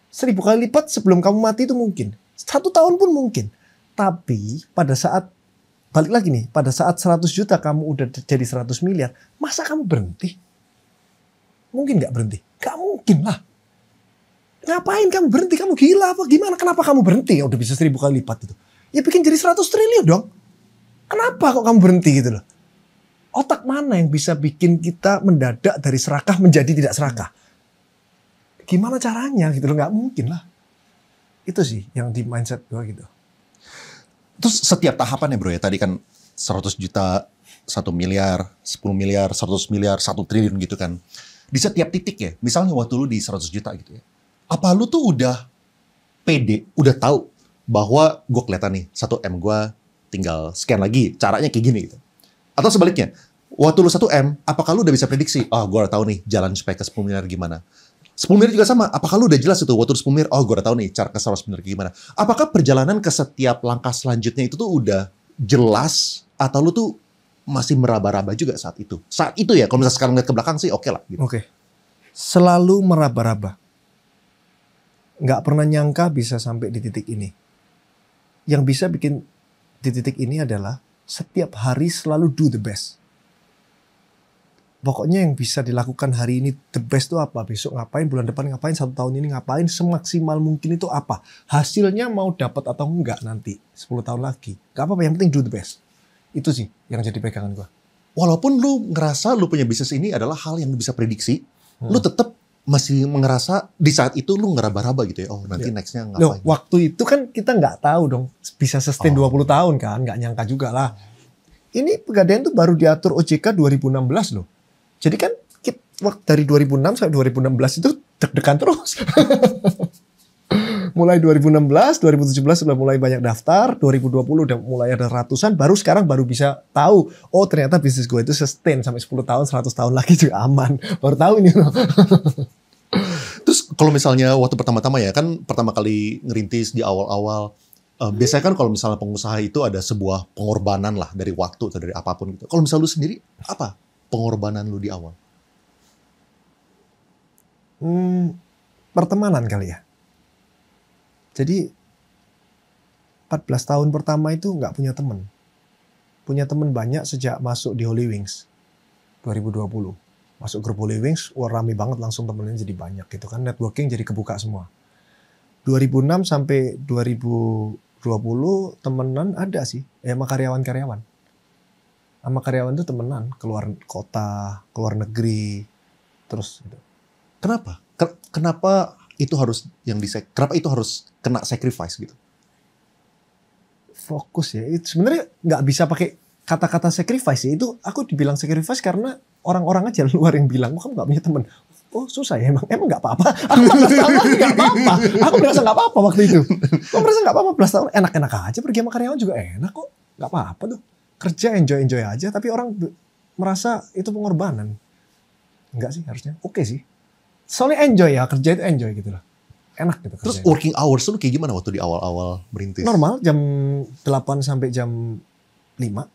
Speaker 1: 1000 kali lipat sebelum kamu mati itu mungkin. 1 tahun pun mungkin. Tapi pada saat, balik lagi nih, pada saat 100 juta kamu udah jadi 100 miliar, masa kamu berhenti? Mungkin gak berhenti? Gak mungkin lah. Ngapain kamu berhenti? Kamu gila apa gimana? Kenapa kamu berhenti? Ya udah bisa 1000 kali lipat itu. Ya bikin jadi 100 triliun dong. Kenapa kok kamu berhenti gitu loh? Otak mana yang bisa bikin kita mendadak dari serakah menjadi tidak serakah? Gimana caranya gitu loh? Gak mungkin lah. Itu sih yang di mindset gue gitu.
Speaker 2: Terus setiap tahapannya bro ya, tadi kan 100 juta, 1 miliar, 10 miliar, 100 miliar, 1 triliun gitu kan. Di setiap titik ya, misalnya waktu lu di 100 juta gitu ya. Apa lu tuh udah pede, udah tahu bahwa gue kelihatan nih 1M gue tinggal scan lagi, caranya kayak gini gitu. Atau sebaliknya, waktu lu 1M, apakah lu udah bisa prediksi, gue udah tahu nih jalan supaya ke 10 miliar gimana. 10 miliar juga sama, apakah lu udah jelas itu waktu 10 miliar, gue udah tahu nih cara ke 100 miliar gimana. Apakah perjalanan ke setiap langkah selanjutnya itu tuh udah jelas, atau lu tuh masih meraba-raba juga saat itu? Saat itu ya, kalau misalnya sekarang lihat ke belakang sih oke lah. Gitu.
Speaker 1: Oke. Selalu meraba-raba. Nggak pernah nyangka bisa sampai di titik ini. Yang bisa bikin di titik ini adalah setiap hari selalu do the best. Pokoknya yang bisa dilakukan hari ini the best itu apa? Besok ngapain, bulan depan ngapain, 1 tahun ini ngapain, semaksimal mungkin itu apa? Hasilnya mau dapat atau enggak nanti 10 tahun lagi. Gak apa-apa, yang penting do the best. Itu sih yang jadi pegangan gue.
Speaker 2: Walaupun lu ngerasa lu punya bisnis ini adalah hal yang lu bisa prediksi, lu tetap masih ngerasa di saat itu lu ngeraba-raba gitu ya. Oh nanti nextnya ngapain.
Speaker 1: Loh, waktu itu kan kita nggak tahu dong bisa sustain 20 tahun kan. Nggak nyangka juga lah. Ini Pegadaian tuh baru diatur OJK 2016 loh. Jadi kan waktu dari 2006 sampai 2016 itu deg-degan terus. Mulai 2016, 2017 sudah mulai banyak daftar, 2020 udah mulai ada ratusan, baru sekarang baru bisa tahu, oh ternyata bisnis gue itu sustain sampai 10 tahun, 100 tahun lagi juga aman. Baru tahu ini loh.
Speaker 2: Terus kalau misalnya waktu pertama-tama ya, kan pertama kali ngerintis di awal-awal, biasanya kan kalau misalnya pengusaha itu ada sebuah pengorbanan lah dari waktu atau dari apapun gitu. Kalau misalnya lu sendiri, apa pengorbanan lu di awal?
Speaker 1: Pertemanan kali ya. Jadi 14 tahun pertama itu nggak punya teman. Punya teman banyak sejak masuk di Holy Wings 2020. Masuk grup Holy Wings, wah rame banget langsung temennya jadi banyak gitu kan. Networking jadi kebuka semua. 2006 sampai 2020 temenan ada sih. Sama karyawan-karyawan. Sama karyawan itu temenan. Keluar kota, keluar negeri. Terus gitu.
Speaker 2: Kenapa? Kenapa itu harus kenapa itu harus kena sacrifice gitu?
Speaker 1: Fokus ya. Itu sebenarnya nggak bisa pakai kata-kata sacrifice ya. Itu aku dibilang sacrifice karena orang-orang aja luar yang bilang, kamu nggak punya teman. Oh susah ya, emang nggak apa-apa. Aku 14 tahun lagi nggak apa-apa. Aku merasa nggak apa-apa waktu itu. Aku merasa nggak apa-apa 14 tahun. Enak-enak aja pergi sama karyawan juga enak kok. Nggak apa-apa tuh. Kerja enjoy aja. Tapi orang merasa itu pengorbanan. Enggak sih harusnya. Oke sih. Soalnya enjoy ya, kerja itu enjoy gitu loh. Enak gitu.
Speaker 2: Terus
Speaker 1: kerjanya.
Speaker 2: working hours lu kayak gimana waktu di awal-awal merintis?
Speaker 1: Normal, jam 8 sampai jam 5. Normal.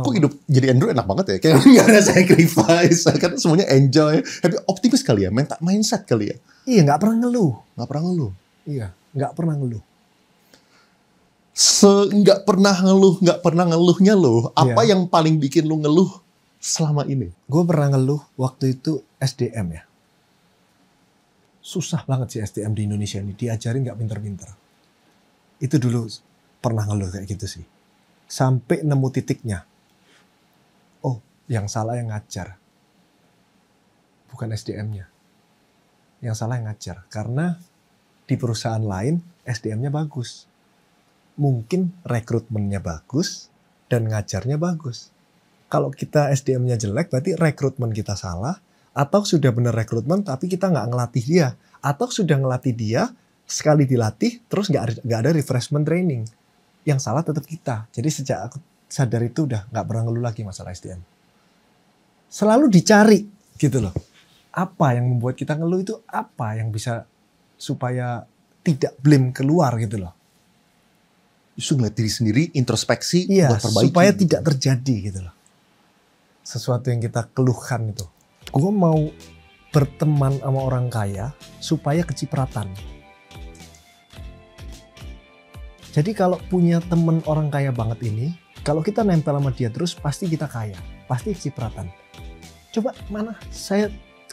Speaker 2: Kok hidup jadi Andrew enak banget ya? Kayak gak ada sacrifice, kan semuanya enjoy. Happy, optimis kali ya, mindset kali ya?
Speaker 1: Iya, gak pernah ngeluh.
Speaker 2: Gak pernah ngeluh?
Speaker 1: Iya, gak pernah ngeluh.
Speaker 2: Gak pernah ngeluhnya lo, apa yang paling bikin lu ngeluh selama ini?
Speaker 1: Gue pernah ngeluh waktu itu SDM ya. Susah banget sih SDM di Indonesia ini. Diajarin gak pinter-pinter. Itu dulu pernah ngeluh kayak gitu sih. Sampai nemu titiknya. Oh, yang salah yang ngajar. Bukan SDM-nya. Yang salah yang ngajar. Karena di perusahaan lain SDM-nya bagus. Mungkin rekrutmennya bagus dan ngajarnya bagus. Kalau kita SDM-nya jelek berarti rekrutmen kita salah. Atau sudah benar rekrutmen tapi kita nggak ngelatih dia. Atau sudah ngelatih dia, sekali dilatih terus nggak ada refreshment training. Yang salah tetap kita. Jadi sejak aku sadar itu udah nggak pernah ngeluh lagi masalah SDM. Selalu dicari gitu loh. Apa yang membuat kita ngeluh itu apa yang bisa supaya tidak blame keluar gitu loh.
Speaker 2: Justru ngeliat diri sendiri, introspeksi,
Speaker 1: Iya,
Speaker 2: buat perbaiki.
Speaker 1: supaya tidak terjadi gitu loh. Sesuatu yang kita keluhkan itu. Gue mau berteman sama orang kaya supaya kecipratan. Jadi kalau punya temen orang kaya banget ini, kalau kita nempel sama dia terus pasti kita kaya, pasti kecipratan. Coba mana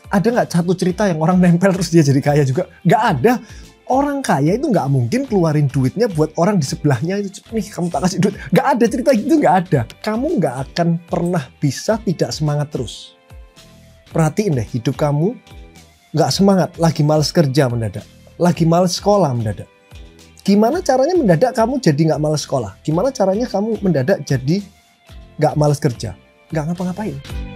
Speaker 1: ada nggak satu cerita yang orang nempel terus dia jadi kaya juga? Nggak ada. Orang kaya itu nggak mungkin keluarin duitnya buat orang di sebelahnya itu, nih kamu tak kasih duit. Nggak ada cerita gitu, nggak ada. Kamu nggak akan pernah bisa tidak semangat terus. Perhatiin deh hidup kamu nggak semangat, lagi males kerja mendadak, lagi males sekolah mendadak. Gimana caranya mendadak kamu jadi nggak males sekolah? Gimana caranya kamu mendadak jadi nggak males kerja? Nggak ngapa-ngapain.